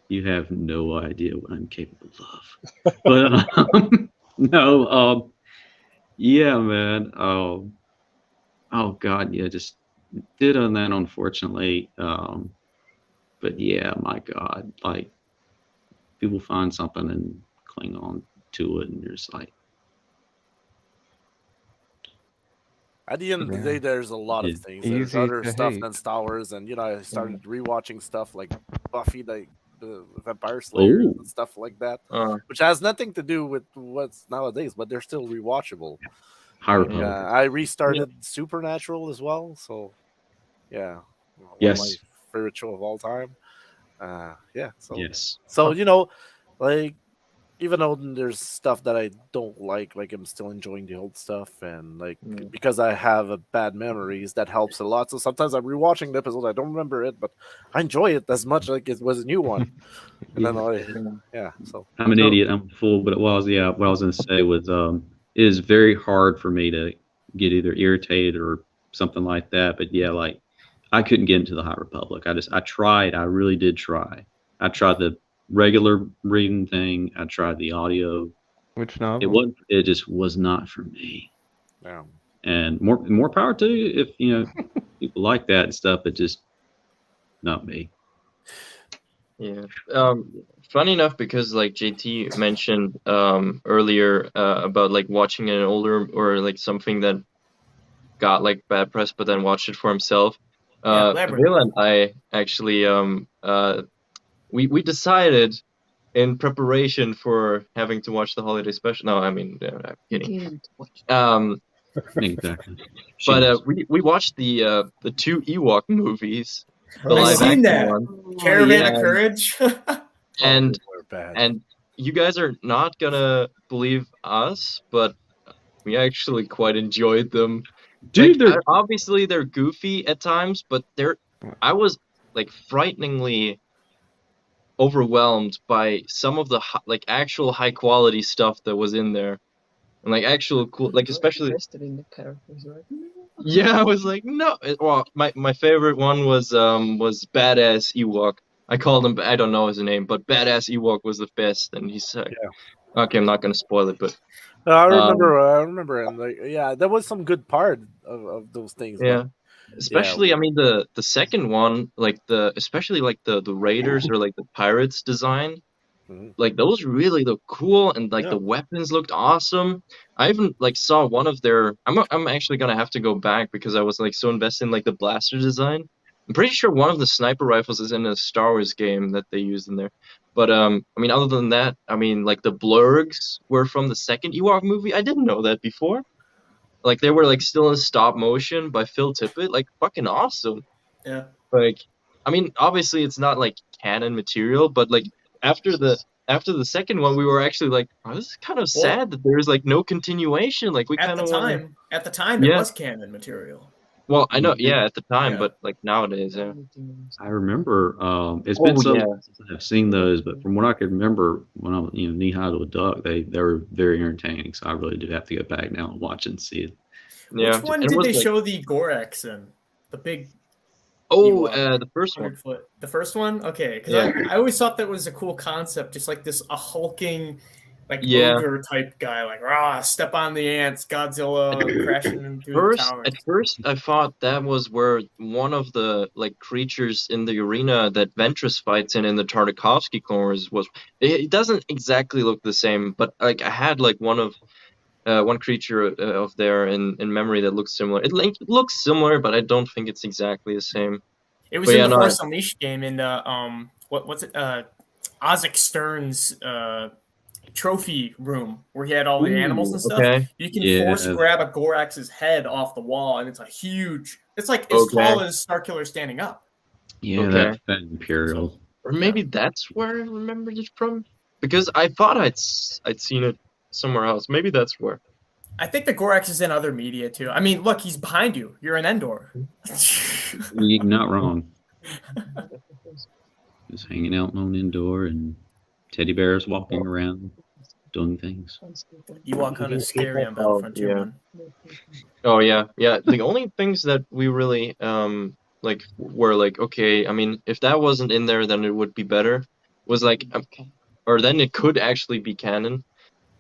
you have no idea what I'm capable of. But no, yeah, man. Oh God, yeah, just did on that, unfortunately. But yeah, my God, like people find something and cling on to it, and you're just like,
At the end of the
Yeah.
day, there's a lot of
It's
things. There's
easy
other
to
stuff
hate.
than Star Wars, and I started rewatching stuff like Buffy, the Vampire Slayer,
Ooh.
and stuff like that,
Uh,
which has nothing to do with what's nowadays, but they're still rewatchable.
High
Like,
Republic.
I restarted Supernatural as well, so yeah, one of
Yes.
my favorite show of all time. Yeah, so
Yes.
so like even though there's stuff that I don't like I'm still enjoying the old stuff, and like
Mm.
because I have a bad memories, that helps a lot. So sometimes I'm rewatching the episode, I don't remember it, but I enjoy it as much like it was a new one. And then so
I'm an idiot. I'm a fool. But what I was going to say was, it is very hard for me to get either irritated or something like that. But yeah, like I couldn't get into the High Republic. I tried. I really did try. I tried the regular reading thing. I tried the audio.
Which novel?
It just was not for me.
yeah.
And more power to you if people like that and stuff. But just not me.
Yeah. Funny enough, because like JT mentioned earlier about like watching an older or like something that got like bad press, but then watched it for himself.
Labyrinth.
Vela and I actually we decided in preparation for having to watch the holiday special. No, I mean I'm kidding.
Didn't watch.
Exactly.
But we watched the two Ewok movies, the
I've
live
seen
action
that.
one.
Caravan
yeah.
of Courage.
And
We're bad.
And you guys are not gonna believe us, but we actually quite enjoyed them.
Dude,
Like,
they're
obviously they're goofy at times, but I was like frighteningly overwhelmed by some of the like actual high quality stuff that was in there, and like actual cool, like especially
Interested in the characters, right?
yeah, I was like no. Well, my favorite one was Badass Ewok. I called him. I don't know his name, but Badass Ewok was the best, and he's Okay, I'm not gonna spoil it, but
I remember, and like, yeah, there was some good part of those things.
yeah.
But yeah,
Especially, I mean, the second one, like especially like the Raiders or like the Pirates design,
mhm.
like those really look cool, and like
Yeah.
the weapons looked awesome. I even like saw one of their. I'm actually gonna have to go back because I was like so invested in like the blaster design. I'm pretty sure one of the sniper rifles is in a Star Wars game that they used in there. But I mean, other than that, I mean, like the blurgs were from the second Ewok movie. I didn't know that before. Like they were like still in stop motion by Phil Tippett. Like fucking awesome.
Yeah.
Like, I mean, obviously it's not like canon material, but like after the second one, we were actually like, oh, this is kind of sad that there's like no continuation. Like we
At
kind
the
of want to.
time, it
Yeah.
was canon material.
Well, I know.
Yeah.
Yeah, at the time,
Yeah.
but like nowadays, yeah.
I remember it's been
Oh
so
yeah.
long since I've seen those, but from what I can remember when I was knee high to a duck, they were very entertaining. So I really do have to go back now and watch and see it.
Yeah.
Which one
And it
did
was
they
like,
show the Gorax in? The big
oh,
Ewok,
the first one.
100-foot. The first one? Okay, because
Yeah.
I always thought that was a cool concept, just like this a hulking, like
Yeah.
ogre type guy, like rah, step on the ants, Godzilla crashing through the towers.
At first, I thought that was where one of the like creatures in the arena that Ventress fights in the Tartakovsky Clone Wars was. It doesn't exactly look the same, but like I had like one creature of there in memory that looks similar. It like looks similar, but I don't think it's exactly the same.
It was
But
in
yeah,
the
no,
Force Unleashed game in the what's it Ozzy Stern's trophy room where he had all the animals and stuff.
okay.
You can
Yeah.
force grab a Gorax's head off the wall, and it's a huge. It's like as
Okay.
tall as Starkiller standing up.
Yeah,
Okay.
that Imperial.
Or maybe that's where I remembered it from, because I thought I'd seen it somewhere else. Maybe that's where.
I think the Gorax is in other media too. I mean, look, he's behind you. You're an Endor.
You're not wrong. Just hanging out on Endor and teddy bears walking around doing things.
Ewok Hunt is scary on
Oh,
Battlefront 2.
yeah.
Man.
Oh yeah, yeah. The only things that we really like were like, okay, I mean, if that wasn't in there, then it would be better. Was like, or then it could actually be canon.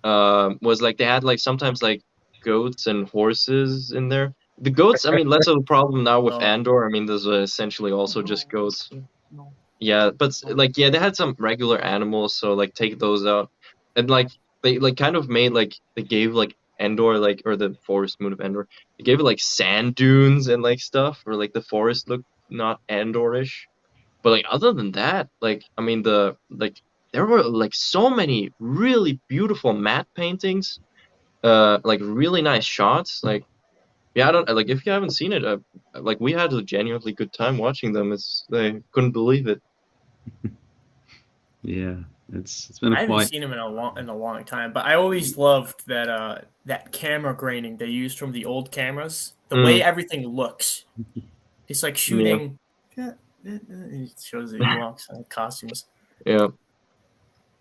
Was like they had like sometimes like goats and horses in there. The goats, I mean, less of a problem now with
Oh.
Andor. I mean, those are essentially also just goats. Yeah, but like yeah, they had some regular animals, so like take those out, and like they like kind of made like they gave like Endor like or the forest moon of Endor, they gave it like sand dunes and like stuff, or like the forest looked not Andorish, but like other than that, like I mean the like there were like so many really beautiful matte paintings, like really nice shots, like yeah, I don't like if you haven't seen it, like we had a genuinely good time watching them. I couldn't believe it.
Yeah, it's been
I
a
haven't
quite.
seen him in a long time, but I always loved that that camera graining they used from the old cameras. The way everything looks, it's like shooting. It shows the Ewoks costumes.
Yeah.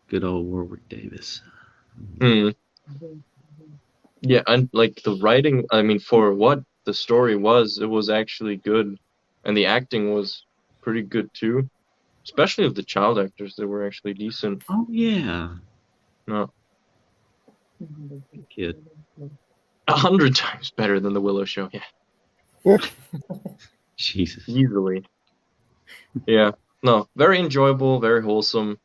Good old Warwick Davis.
Hmm. Yeah, and like the writing, I mean, for what the story was, it was actually good, and the acting was pretty good too, especially of the child actors. They were actually decent.
Oh yeah,
No,
kid.
100 times better than the Willow Show. Yeah,
Jesus.
easily. Yeah, no, very enjoyable, very wholesome.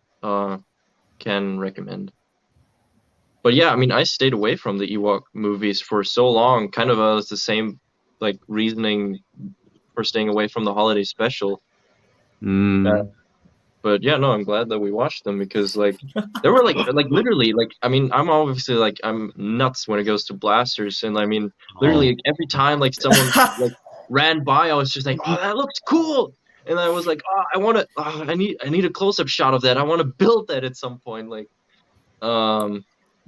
Can recommend. But yeah, I mean, I stayed away from the Ewok movies for so long. Kind of it's the same like reasoning for staying away from the holiday special.
Mm.
But yeah, no, I'm glad that we watched them because like there were like literally like I mean I'm obviously like I'm nuts when it goes to blasters, and I mean literally like, every time like someone like ran by, I was just like, oh, that looks cool, and I was like, oh, I want to, oh, I need a close up shot of that. I want to build that at some point, like,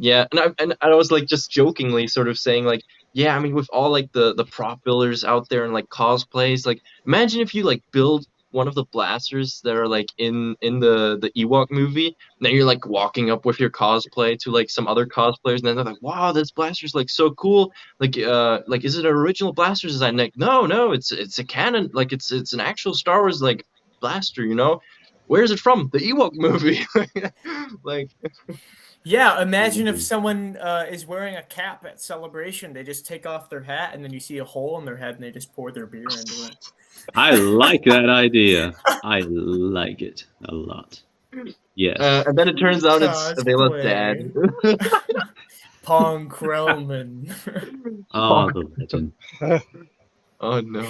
yeah, and I was like just jokingly sort of saying like, yeah, I mean with all like the prop builders out there and like cosplays, like imagine if you like build one of the blasters that are like in the Ewok movie, and then you're like walking up with your cosplay to like some other cosplayers, and then they're like, wow, this blaster's like so cool, like is it an original blaster design? Like no, it's a canon, like it's an actual Star Wars like blaster, you know. Where's it from? The Ewok movie. Like
Yeah, imagine if someone is wearing a cap at Celebration. They just take off their hat, and then you see a hole in their head, and they just pour their beer into it.
I like that idea. I like it a lot. Yes.
And then it turns out it's
Cosplay.
Avela's dad.
Punk Roman.
Oh, the legend.
Oh no.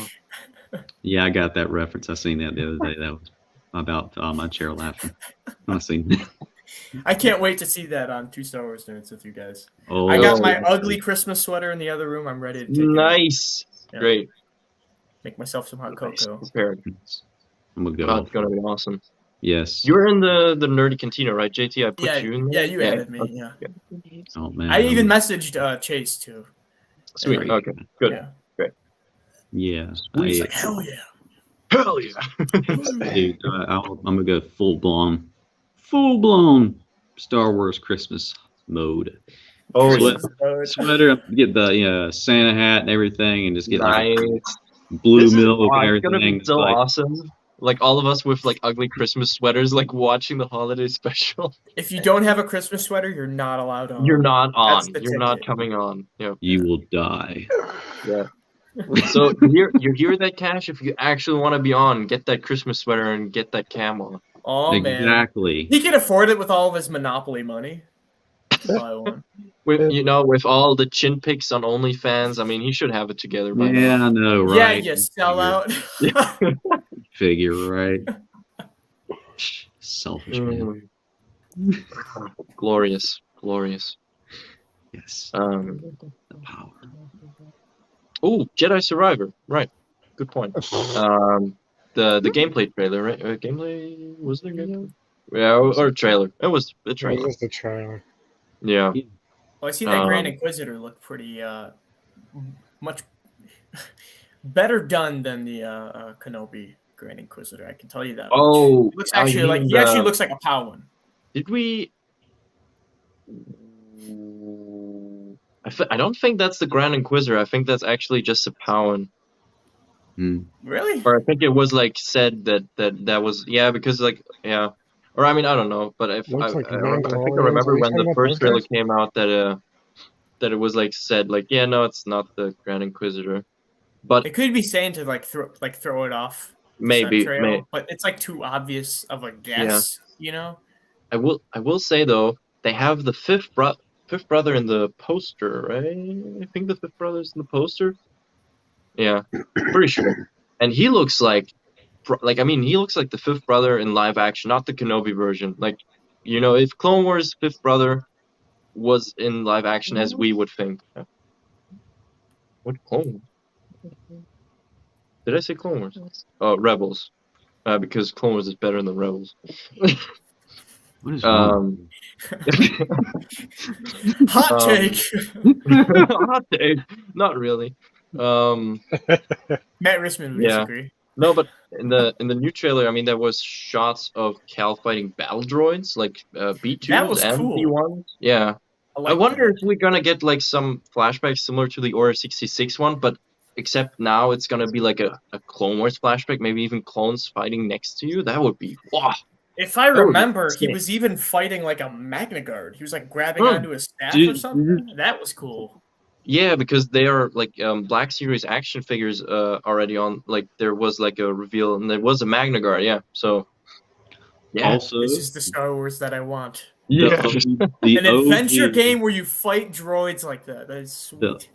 Yeah, I got that reference. I seen that the other day. That was about my chair laughing. I seen that.
I can't wait to see that on Two Star Wars Nerds with you guys.
Oh,
I got
Oh.
my ugly Christmas sweater in the other room. I'm ready to take it.
Nice.
Yeah.
Great.
Make myself some hot
Nice.
cocoa.
Prepared.
I'm gonna go.
Oh, it's gonna be awesome.
Yes.
You're in the nerdy cantina, right, JT? I put
Yeah,
you in
yeah,
there?
you added me. Yeah,
Oh man.
I even messaged Chase too.
Sweet.
Yeah.
Okay. Good.
Yeah,
Yeah.
he's
I,
like, hell yeah.
Hell yeah.
dude, I'm gonna go full blown Star Wars Christmas mode.
Oh,
Sweat-
So
Sweater, get the Santa hat and everything, and just get like
nice.
blue
This is-
milk and
it's gonna
everything.
be so
like,
awesome. Like all of us with like ugly Christmas sweaters, like watching the holiday special.
if you don't have a Christmas sweater, you're not allowed on.
You're not
That's
on.
the
You're not
ticket.
coming on. Yeah.
You will die.
Yeah. So you hear that, Cash? If you actually want to be on, get that Christmas sweater and get that camo.
Oh man,
Exactly.
he can afford it with all of his Monopoly money. Buy one.
With all the chin pics on OnlyFans, I mean, he should have it together by now.
Yeah, I know,
Yeah,
right?
you sell out.
Figure, right? Selfish man.
Glorious, glorious.
Yes.
Um,
The power.
oh, Jedi Survivor. Right. Good point. The gameplay trailer, right? Gameplay was there gameplay? Yeah, or trailer. It was the
It was
trailer.
just a trailer.
Yeah.
Well, I see that Grand
Um,
Inquisitor look pretty much better done than the Kenobi Grand Inquisitor. I can tell you that. much.
Oh,
He looks
I
actually like
mean
he actually
the-
looks like a Powin.
Did we? I don't think that's the Grand Inquisitor. I think that's actually just a Powan.
Hmm.
Really?
Or I think it was like said that was because like yeah. Or I mean I don't know, but if I,
Looks like
I, remember, I think I
Mandalorians.
remember
Are we
when
talking
the
about
first
those
trailer
guys?
came out that it was like said like no, it's not the Grand Inquisitor, but
It could be saying to like throw it off. the
maybe
scent trail,
may,
but it's like too obvious of a guess. You know?
I will say though they have the fifth brother in the poster, right? I think the fifth brother's in the poster. Yeah, pretty sure. And he looks like I mean he looks like the fifth brother in live action, not the Kenobi version. Like if Clone Wars fifth brother was in live action as we would think. What Clone Wars? Did I say Clone Wars? Oh, Rebels. Because Clone Wars is better than Rebels.
What is wrong?
Hot take.
Hot take. Not really.
Matt Rissman would
Yeah.
disagree.
No, but in the new trailer, I mean, there was shots of Cal fighting battle droids, like B2s
That was
and
cool.
B1s. Yeah, I
like
wonder
that.
if we're gonna get like some flashbacks similar to the Order 66 one, but except now it's gonna be like a Clone Wars flashback, maybe even clones fighting next to you. That would be wow.
If I
would be
remember, he
insane.
was even fighting like a Magna Guard. He was like grabbing
Oh,
onto his staff or
dude,
something. That was cool.
Yeah, because they are like Black Series action figures already on. Like there was like a reveal, and there was a Magna Guard. Yeah, so yeah,
Also,
This is the Star Wars that I want.
yeah.
the
An adventure
OG
game where you fight droids like that. That is sweet.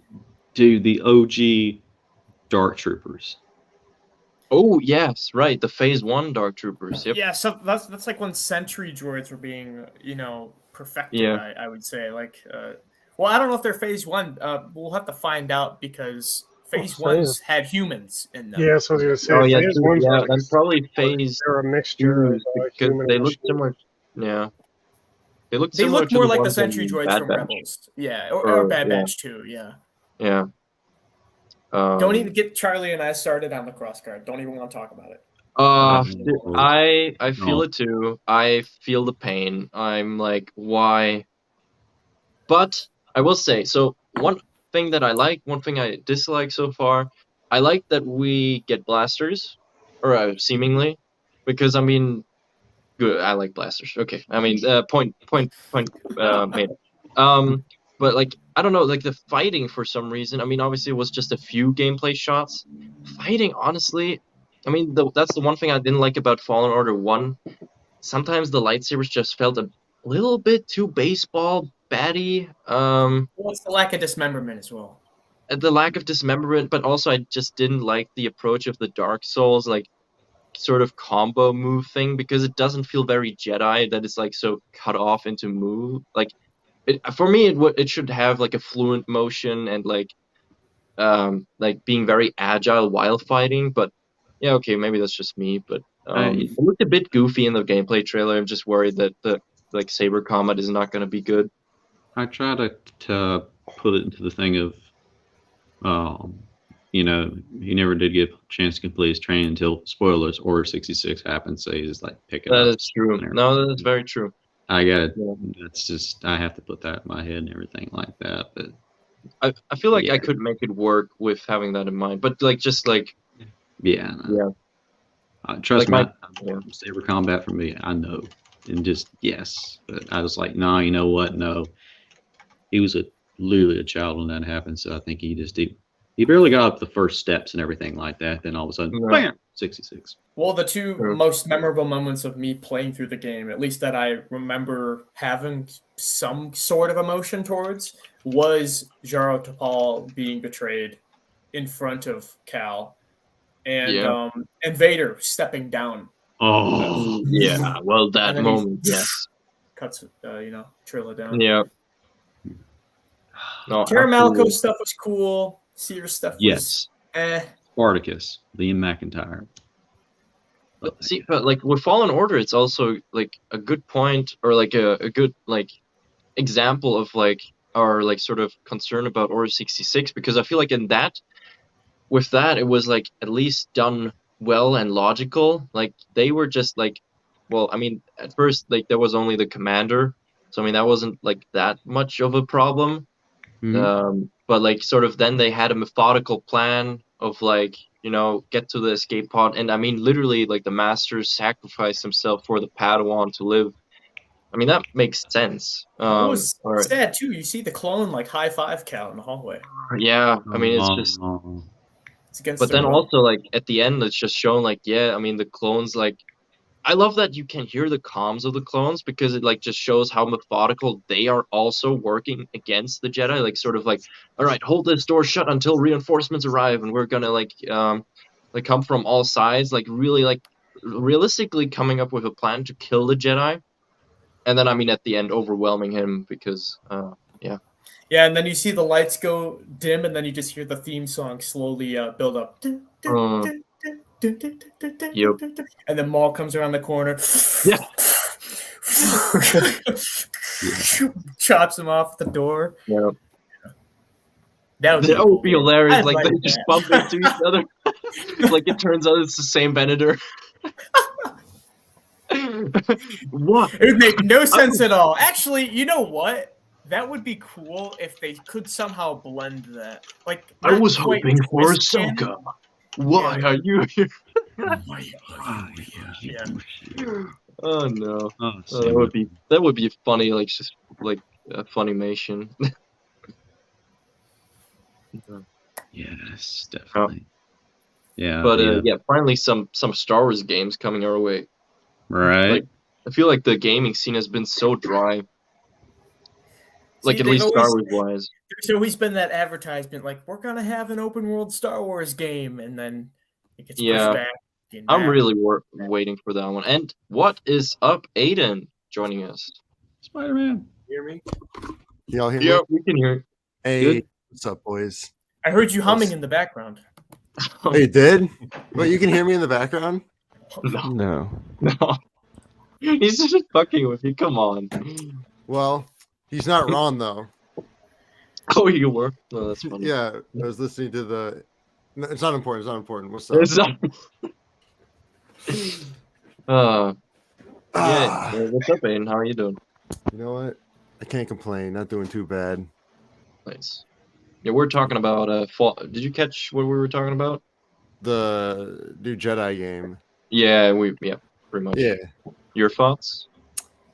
Dude, the OG Dark Troopers.
Oh yes, right. The Phase 1 Dark Troopers. Yep.
Yeah, so that's like when Sentry droids were being, perfected.
Yeah.
I would say well, I don't know if they're Phase 1. We'll have to find out because Phase
Well,
1s had humans in them.
Yeah, so I was gonna say.
Oh yeah,
Phase
true,
ones
yeah.
were like
And probably Phase
they're a mixture of
2 because
human
they
and
look
machine.
similar. Yeah, they look.
They
similar
look
to
more like the
ones in
Sentry droids
Bad
from
Batch.
Rebels. Yeah, or Bad
yeah.
Batch 2, yeah.
Yeah.
Don't even get Charlie and I started on the crossguard. Don't even want to talk about it.
Dude, I feel
No.
it too. I feel the pain. I'm like, why? But I will say, so one thing that I like, one thing I dislike so far, I like that we get blasters, or seemingly, because I mean, Good. I like blasters. Okay. I mean, point made. But like, I don't know, like the fighting for some reason. I mean, obviously it was just a few gameplay shots. Fighting, honestly, I mean, that's the one thing I didn't like about Fallen Order 1. Sometimes the lightsabers just felt a little bit too baseball batty.
Well, it's the lack of dismemberment as well.
The lack of dismemberment, but also I just didn't like the approach of the Dark Souls, like sort of combo move thing, because it doesn't feel very Jedi that it's like so cut off into move. Like for me, it should have like a fluent motion and like being very agile while fighting. But yeah, okay, maybe that's just me. But it looked a bit goofy in the gameplay trailer. I'm just worried that the like saber combat is not going to be good.
I try to put it into the thing of, you know, he never did get a chance to complete his training until, spoilers, Order 66 happened, so he's like picking up.
That is true. No, that's very true.
I that's just, I have to put that in my head and everything like that. But
I feel like
yeah.
I could make it work with having that in mind. But like, just like,
yeah. Trust
Like
me, saber combat for me, I know. And just, yes. But I was like, nah, you know what? No. He was literally a child when that happened, so I think he barely got up the first steps and everything like that. Then all of a sudden, bam, 66.
Well, the two
Sure.
most memorable moments of me playing through the game, at least that I remember having some sort of emotion towards, was Jaro Tapal being betrayed in front of Cal, and Vader stepping down.
Oh,
yeah. Well, that
And then
moment, yes.
Cuts, Trilla down.
Yeah. No,
Caramalco
absolutely.
stuff was cool. Seer stuff was
yes.
eh.
Spartacus, Liam McIntyre.
But like with Fallen Order, it's also like a good point, or like a good like example of like our like sort of concern about Order 66, because I feel like with that it was like at least done well and logical. Like they were just like, well, I mean, at first like there was only the commander, so I mean that wasn't like that much of a problem. But like sort of then they had a methodical plan of like, you know, get to the escape pod, and I mean literally like the master sacrificed himself for the Padawan to live. I mean that makes sense.
It was
or-
sad too. You see the clone like high five Cal in the hallway.
yeah, I mean it's just.
It's against
But
their
then
will.
also like at the end it's just shown like, yeah, I mean the clones, like I love that you can hear the comms of the clones, because it like just shows how methodical they are also working against the Jedi, like sort of like, all right, hold this door shut until reinforcements arrive, and we're gonna like come from all sides, like really like realistically coming up with a plan to kill the Jedi, and then I mean at the end overwhelming him because
Yeah, and then you see the lights go dim, and then you just hear the theme song slowly build up.
Yep.
And then Maul comes around the corner.
Yeah.
Chops him off the door.
yeah.
That would
That would be hilarious.
I'd
Like
like
they just
that.
bump into each other. Like it turns out it's the same Venator. What?
It would make no sense at all. Actually, you know what? That would be cool if they could somehow blend that. Like
I
not
was
quite
hoping for
twist canon.
Ahsoka. Why
Yeah.
are you here?
Yeah.
Oh no.
Oh,
That would be funny, like just like a Funimation.
yes, definitely. Yeah,
But yeah, finally some Star Wars games coming our way.
right.
like- I feel like the gaming scene has been so dry. Like
See,
at
they've
least Star
always-
Wars wise.
There's always been that advertisement, like we're gonna have an open world Star Wars game, and then it gets
Yeah.
pushed back. and
I'm
back.
really waiting for that one. And what is up, Aiden, joining us?
Spider-Man.
Hear me?
Y'all hear me?
Yeah, we can hear.
Hey,
Good.
what's up, boys?
I heard you humming in the background.
Hey, you did? But you can hear me in the background?
No,
No.
no. He's just fucking with you. Come on.
Well, he's not wrong though.
Oh, you were? No, that's funny.
Yeah, I was listening to the. No, it's not important. It's not important. What's up?
It's not... yeah.
Ah,
What's up, Aiden? How are you doing?
you know what? I can't complain. Not doing too bad.
Nice. Yeah, we're talking about Did you catch what we were talking about?
The new Jedi game.
Yeah, pretty much.
Yeah.
Your thoughts?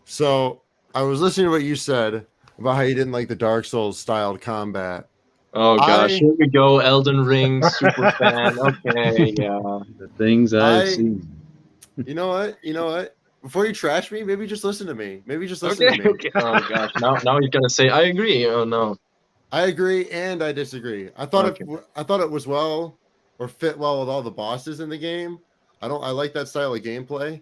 So I was listening to what you said about how you didn't like the Dark Souls styled combat.
Oh gosh,
I-
here we go. Elden Ring super fan. Okay, yeah.
The things I've
I-
seen.
You know what? You know what? Before you trash me, maybe just listen to me. Maybe just listen
Okay,
to me.
okay. Oh gosh, now you're gonna say I agree. Oh no.
I agree and I disagree. I thought
Okay.
I thought it was well or fit well with all the bosses in the game. I like that style of gameplay,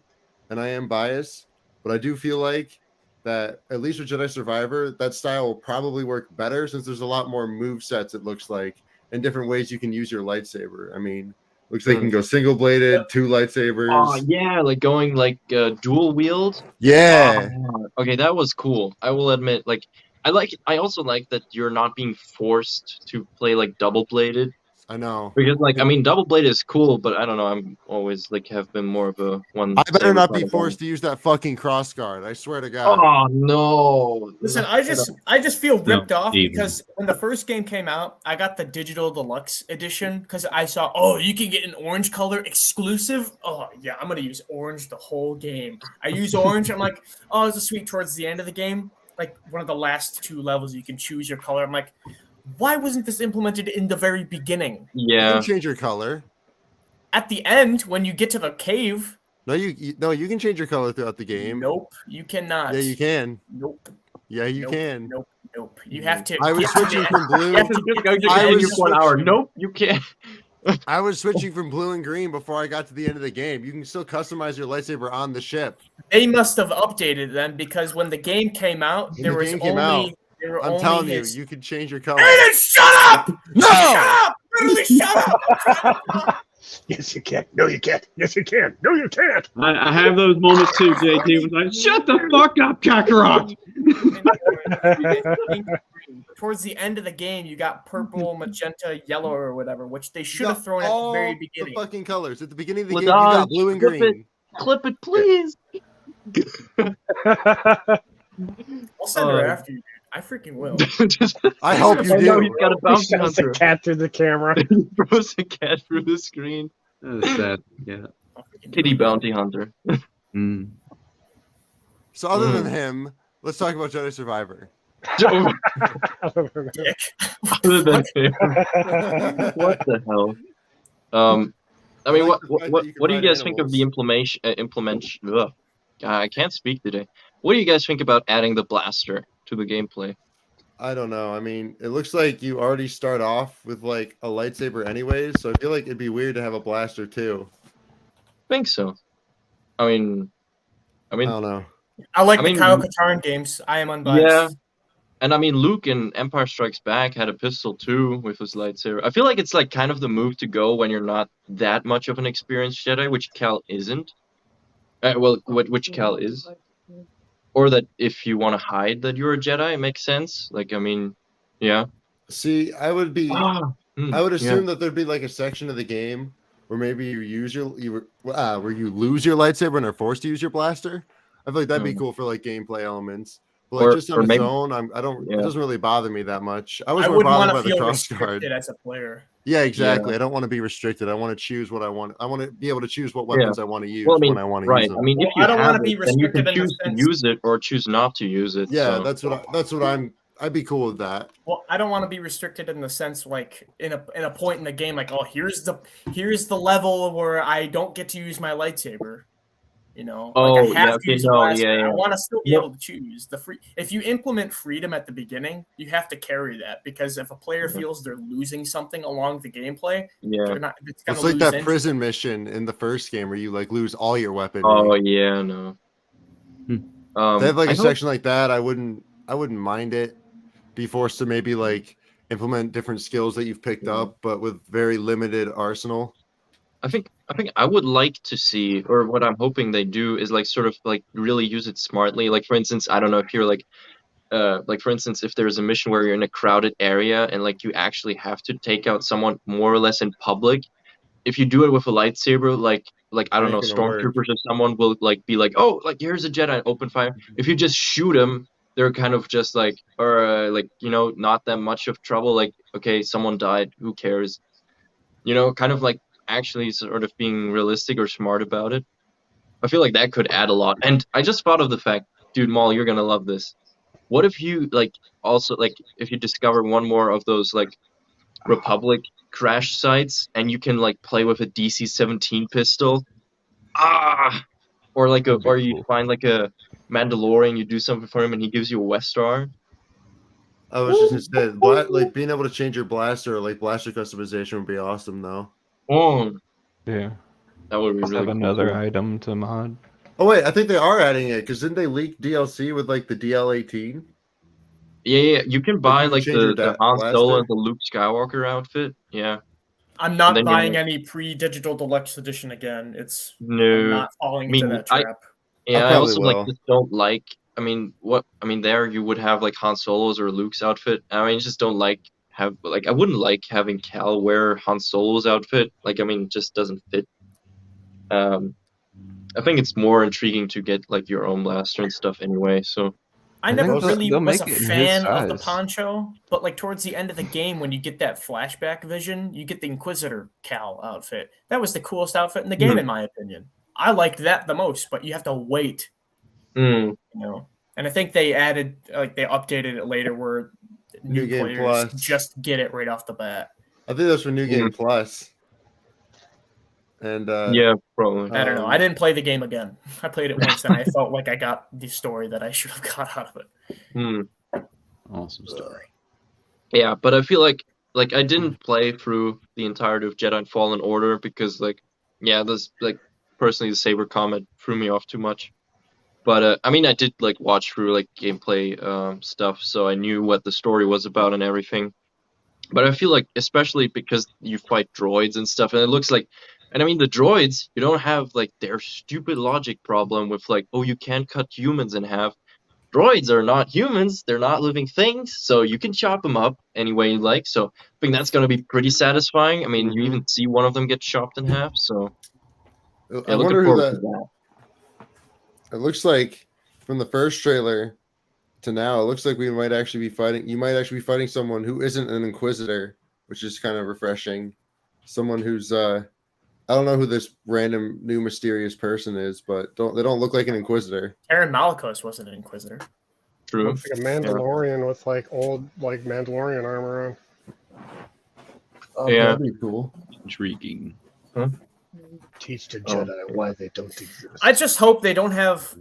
and I am biased, but I do feel like that at least with Jedi Survivor, that style will probably work better since there's a lot more move sets. It looks like and different ways you can use your lightsaber. I mean, looks like you can go single bladed, two lightsabers.
Oh yeah, like going like dual wield.
Yeah.
Okay, that was cool. I will admit, like I also like that you're not being forced to play like double bladed.
I know.
Because like I mean double bladed is cool, but I don't know, I'm always like have been more of a one.
I better
saber
not
kind
be
of
forced
guy.
to use that fucking cross guard. I swear to God.
Oh no.
Listen, I just feel
No,
ripped off
even.
because when the first game came out, I got the digital deluxe edition because I saw, oh, you can get an orange color exclusive. Oh yeah, I'm gonna use orange the whole game. I use orange. I'm like, oh, this is sweet. Towards the end of the game, like one of the last 2 levels, you can choose your color. I'm like, why wasn't this implemented in the very beginning?
You
Yeah.
can change your color.
At the end, when you get to the cave,
No, you can change your color throughout the game.
nope, you cannot.
Yeah, you can.
Nope,
Yeah, you
Nope.
can.
nope, nope. You have to.
I was
get to the
switching
end.
from blue.
You have to
Just
get to the
I
end.
was
you for an hour.
switching.
Nope, you can't.
I was switching from blue and green before I got to the end of the game. You can still customize your lightsaber on the ship.
They must have updated them because when the game came out,
When
there
the
was
game came
only.
out,
There were
I'm
only
telling
his...
you, you can change your color.
Aiden, shut up!
No!
Shut up! Literally, shut up!
Yes, you can. No, you can't. Yes, you can. No, you can't.
I have those moments too, JT. Was like, shut the fuck up, Kakarot.
Towards the end of the game, you got purple, magenta, yellow, or whatever, which they
You
should
got
have thrown at the very
all
beginning.
The fucking colors at the beginning of the
Well,
game. You got
dodge,
blue and
flip it.
green.
Clip it, please.
I'll send her after you, dude. I freaking will.
Just,
I hope you
I know
do.
he's got a
He
bounty
shoves the
hunter.
cat through the camera.
He throws a cat through the screen.
That's sad. Yeah.
I'll freaking do
Kitty
it.
bounty hunter.
Mm.
So other than him, let's talk about Jedi Survivor.
Joe,
Dick.
other than him. What the hell? I mean,
I like the
what
fact
what
that you can
what do you
ride
guys think of the implementation? Ugh. I can't speak today. What do you guys think about adding the blaster to the gameplay?
I don't know. I mean, it looks like you already start off with like a lightsaber anyways, so I feel like it'd be weird to have a blaster too.
Think so. I mean,
I don't know.
I like
I
the
mean,
Kyle Katarn games. I am unbiased.
yeah. And I mean, Luke in Empire Strikes Back had a pistol too with his lightsaber. I feel like it's like kind of the move to go when you're not that much of an experienced Jedi, which Cal isn't. Which Cal is, or that if you want to hide that you're a Jedi, it makes sense. Like, I mean, yeah.
See, I would
I
would assume that thered be like a section of the game where maybe you use where you lose your lightsaber and are forced to use your blaster. I feel like that'd be cool for like gameplay elements. But like
Or-
just
or
on its
maybe-
own, I don't.
Yeah.
It doesn't really bother me that much. I was
I
more
wouldn't want
bothered
to
by the
feel
cross guard.
restricted as a player.
Yeah, exactly. I don't want to be restricted. I want to choose what I want. I want to be able to choose what
Yeah.
weapons I want to use
Well, I mean,
when I want to
right.
use them.
I mean,
Well,
if you
I don't
have
wanna be
it, then you can
restricted in the
choose to
sense-
use it or choose not to use it.
Yeah,
so.
that's what I'm. I'd be cool with that.
Well, I don't want to be restricted in the sense like in a point in the game, like, oh, here's the level where I don't get to use my lightsaber. You know,
Oh,
like I have
yeah,
to use a
okay, no,
blaster.
yeah, yeah.
I want to still be
Yeah.
able to choose the free. If you implement freedom at the beginning, you have to carry that because if a player feels they're losing something along the gameplay,
Yeah.
they're not. It's gonna
It's like
lose
that
interest.
prison mission in the first game where you like lose all your weaponry.
Oh yeah, no.
They have like
I
a
hope-
section like that. I wouldn't mind it. Be forced to maybe like implement different skills that you've picked up, but with very limited arsenal.
I think I would like to see, or what I'm hoping they do is like sort of like really use it smartly. Like for instance, I don't know if you're like for instance, if there's a mission where you're in a crowded area and like you actually have to take out someone more or less in public. If you do it with a lightsaber, like I don't know,
Ain't gonna work.
stormtroopers or someone will like be like, oh, like here's a Jedi, open fire. If you just shoot them, they're kind of just like, or like not that much of trouble. Like, okay, someone died, who cares? Kind of like actually sort of being realistic or smart about it. I feel like that could add a lot. And I just thought of the fact, dude, Maul, you're gonna love this. What if you like also like if you discover one more of those like Republic crash sites and you can like play with a DC-17 pistol? Ah, or like
That'd be
or you
cool.
find like a Mandalorian, you do something for him, and he gives you a Westar.
I was just gonna say, like being able to change your blaster, like blaster customization, would be awesome though.
Oh,
Yeah.
that would be
Just
really
have
cool.
another item to mod.
Oh wait, I think they are adding it because didn't they leak DLC with like the DL-18?
Yeah, you can buy
you can
like
change your
the Han Solo
blaster?
and the Luke Skywalker outfit. Yeah.
I'm
And
not
then you
buying
have-
any pre-digital deluxe edition again. I'm
No.
not falling
I mean,
into that
I-
trap.
Yeah, I
probably
also
will.
like just don't like. I mean, there you would have like Han Solo's or Luke's outfit. I mean, just don't like have like I wouldn't like having Cal wear Han Solo's outfit. Like, I mean, it just doesn't fit. I think it's more intriguing to get like your own blaster and stuff anyway. So
I
I
never
think
really
they'll
was
make
a
it in his
fan of the
size.
poncho, but like towards the end of the game, when you get that flashback vision, you get the Inquisitor Cal outfit. That was the coolest outfit in the game,
Mhm.
in my opinion. I liked that the most, but you have to wait,
mm,
you know. And I think they added, like, they updated it later where
New
new
Game
players
Plus.
just get it right off the bat.
I think that's for New Game Plus. And
yeah, probably.
I don't know. I didn't play the game again. I played it once, and I felt like I got the story that I should have got out of it.
Hmm.
Awesome story.
Yeah, but I feel like I didn't play through the entirety of Jedi Fallen Order because yeah, this like personally the Saber Comet threw me off too much. But I mean, I did like watch through like gameplay stuff, so I knew what the story was about and everything. But I feel like, especially because you fight droids and stuff, and it looks like, and I mean, the droids, you don't have like their stupid logic problem with like, oh, you can't cut humans in half. Droids are not humans; they're not living things, so you can chop them up any way you like. So I think that's gonna be pretty satisfying. I mean, you even see one of them get chopped in half. So
I
yeah,
wonder
looking
who
forward to
that.
that.
It looks like from the first trailer to now, it looks like we might actually be fighting. You might actually be fighting someone who isn't an Inquisitor, which is kind of refreshing. Someone who's I don't know who this random new mysterious person is, but they don't look like an Inquisitor.
Aaron Malikos wasn't an Inquisitor.
True.
Looks like a Mandalorian with like old like Mandalorian armor on.
Oh,
Yeah.
that'd be cool.
Intriguing.
Teach the
Oh.
Jedi why they don't exist.
I just hope they don't have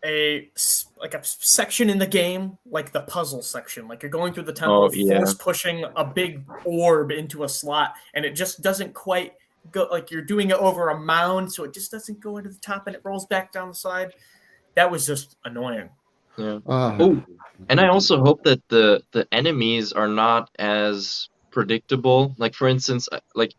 a section in the game like the puzzle section. Like you're going through the temple,
Oh, yeah.
force pushing a big orb into a slot, and it just doesn't quite go. Like you're doing it over a mound, so it just doesn't go into the top, and it rolls back down the side. That was just annoying.
Yeah.
Ah.
Oh, and I also hope that the enemies are not as predictable. Like for instance, like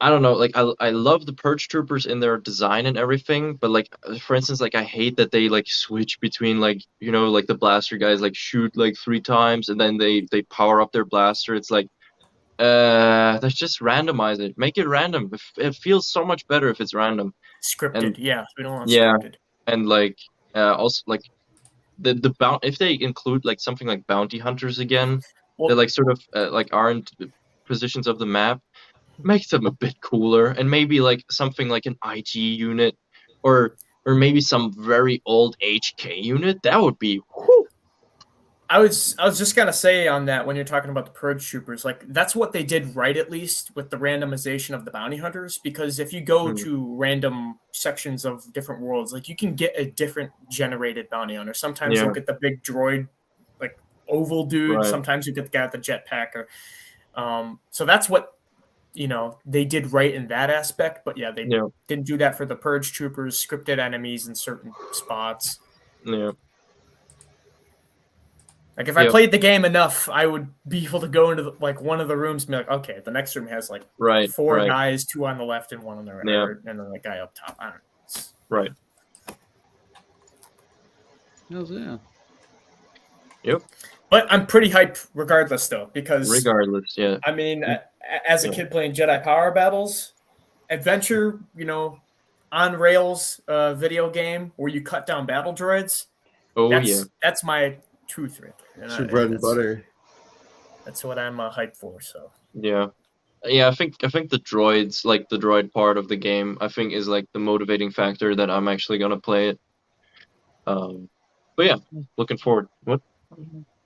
I don't know, like I love the Purge Troopers in their design and everything, but like for instance, like I hate that they like switch between like like the blaster guys like shoot like 3 times and then they power up their blaster. It's like let's just randomize it. Make it random. It feels so much better if it's random.
Scripted,
And-
yeah. We don't want
Yeah.
scripted.
And like also like the if they include like something like bounty hunters again,
Well-
that like sort of like aren't positions of the map, makes them a bit cooler, and maybe like something like an IG unit or maybe some very old HK unit. That would be whew.
I was just gonna say on that when you're talking about the Purge Troopers, like that's what they did right, at least with the randomization of the bounty hunters. Because if you go
Hmm.
to random sections of different worlds, like you can get a different generated bounty hunter. Sometimes
Yeah.
you'll get the big droid, like oval dude.
Right.
Sometimes you get the guy with the jetpack. Or so that's what they did right in that aspect. But yeah, they
Yeah.
didn't do that for the Purge Troopers. Scripted enemies in certain spots.
Yeah.
Like if I
Yep.
played the game enough, I would be able to go into like one of the rooms and be like, okay, the next room has like
Right.
4
right.
guys, 2 on the left and 1 on the right,
Yeah.
and then the guy up top. I don't know. It's-
Right.
Hells yeah.
But I'm pretty hyped regardless, though, because
Regardless, yeah.
I mean, as a kid playing Jedi Power Battles, adventure, on rails video game where you cut down battle droids.
Oh
that's,
yeah.
that's my truth right there.
It's your bread and butter.
That's what I'm hyped for. So
Yeah. Yeah, I think the droids, like the droid part of the game, I think is like the motivating factor that I'm actually gonna play it. But yeah, looking forward. What?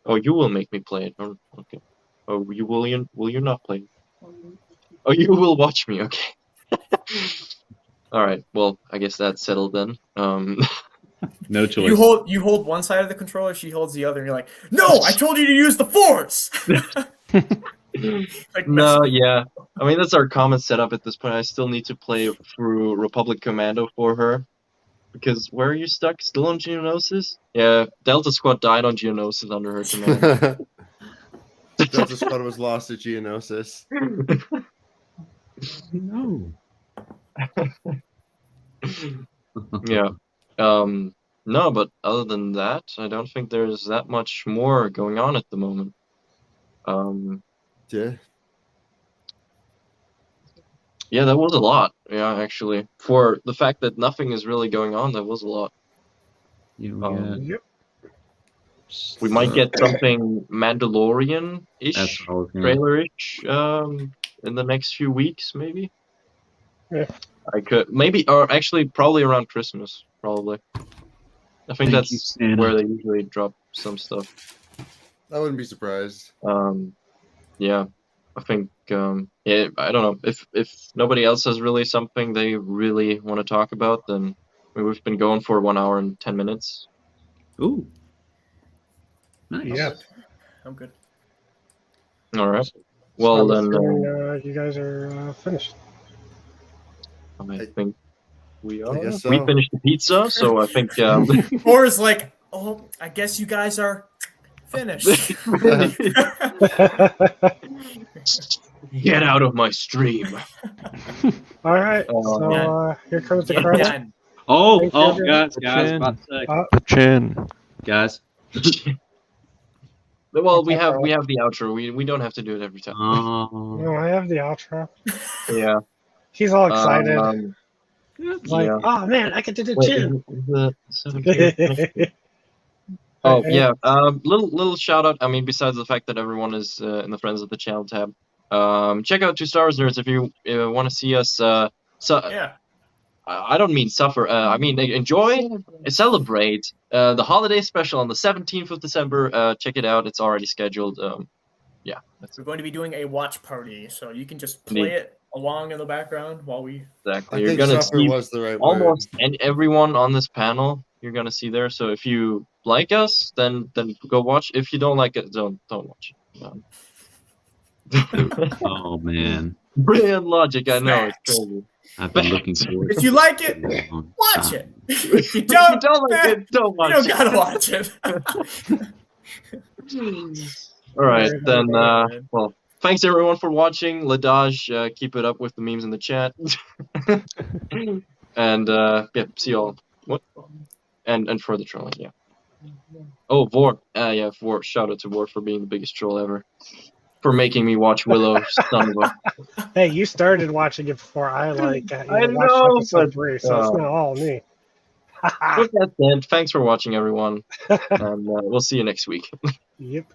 Oh, you will make me play it. Oh, okay. Oh, you will you not play it? Oh, you will watch me. Okay. All right. Well, I guess that's settled then.
No choice.
You hold one side of the controller, she holds the other, and you're like, "No, I told you to use the Force." Like,
No, yeah. I mean, that's our common setup at this point. I still need to play through Republic Commando for her. Because where are you stuck? Still on Geonosis? Yeah, Delta Squad died on Geonosis under her command.
Delta Squad was lost at Geonosis.
No.
Yeah. No, but other than that, I don't think there's that much more going on at the moment.
Yeah.
Yeah, that was a lot. Yeah, actually. For the fact that nothing is really going on, that was a lot.
You know,
Yep.
We might get something Mandalorian-ish,
That's what I was gonna-
trailer-ish, in the next few weeks, maybe.
Yeah.
I could maybe, or actually, probably around Christmas, probably. I think
Thank
that's
you, Santa.
where they usually drop some stuff.
I wouldn't be surprised.
Yeah, I think, yeah, I don't know if nobody else has really something they really want to talk about, then I mean, we've been going for 1 hour and 10 minutes.
Ooh. Nice.
Yeah.
I'm good.
All right.
So
Well,
I'm
then
assuming, you guys are finished.
I think we are.
guess
We
so.
finished the pizza, so I think
Or is like, oh, I guess you guys are finished.
get out of my stream.
All right.
Oh,
So
man.
here comes the
Get
credit.
done.
Oh,
Thank you,
oh,
everyone.
guys, about to say,
The chin.
guys.
Well, we have the outro. We don't have to do it every time.
Oh,
No, I have the outro.
Yeah.
He's all excited.
He's
like,
yeah.
oh man, I get to do
Wait,
chin.
is the 17th? Oh yeah. Little shout out. I mean, besides the fact that everyone is in the Friends of the Channel tab, check out 2 Star Wars Nerds if you want to see us.
Yeah.
I don't mean suffer. I mean enjoy, celebrate the holiday special on the 17th of December. Check it out. It's already scheduled. Yeah. That's
We're going to be doing a watch party, so you can just play
Neat.
it along in the background while we.
exactly.
I
You're
think
gonna
suffer
see
was the right
almost and everyone on this panel. You're gonna see there. So if you like us, then go watch. If you don't like it, don't watch it.
oh man.
Brilliant logic. I know it's crazy.
I've been looking forward
If you like it,
to it.
watch it. If you
If you
don't,
don't like
eh,
it, don't
you
watch
don't
it.
gotta watch it.
All right,
Very
then.
good.
Well, thanks everyone for watching. Ladaj, keep it up with the memes in the chat. And yeah, see y'all. What? And for the trolling, yeah. Oh, Vor. Yeah, Vor. Shout out to Vor for being the biggest troll ever. For making me watch Willow, son of a.
Hey, you started watching it before I
I
watched
know,
episode
but,
3, so it's not all me.
With that said, thanks for watching, everyone. And we'll see you next week.
Yep.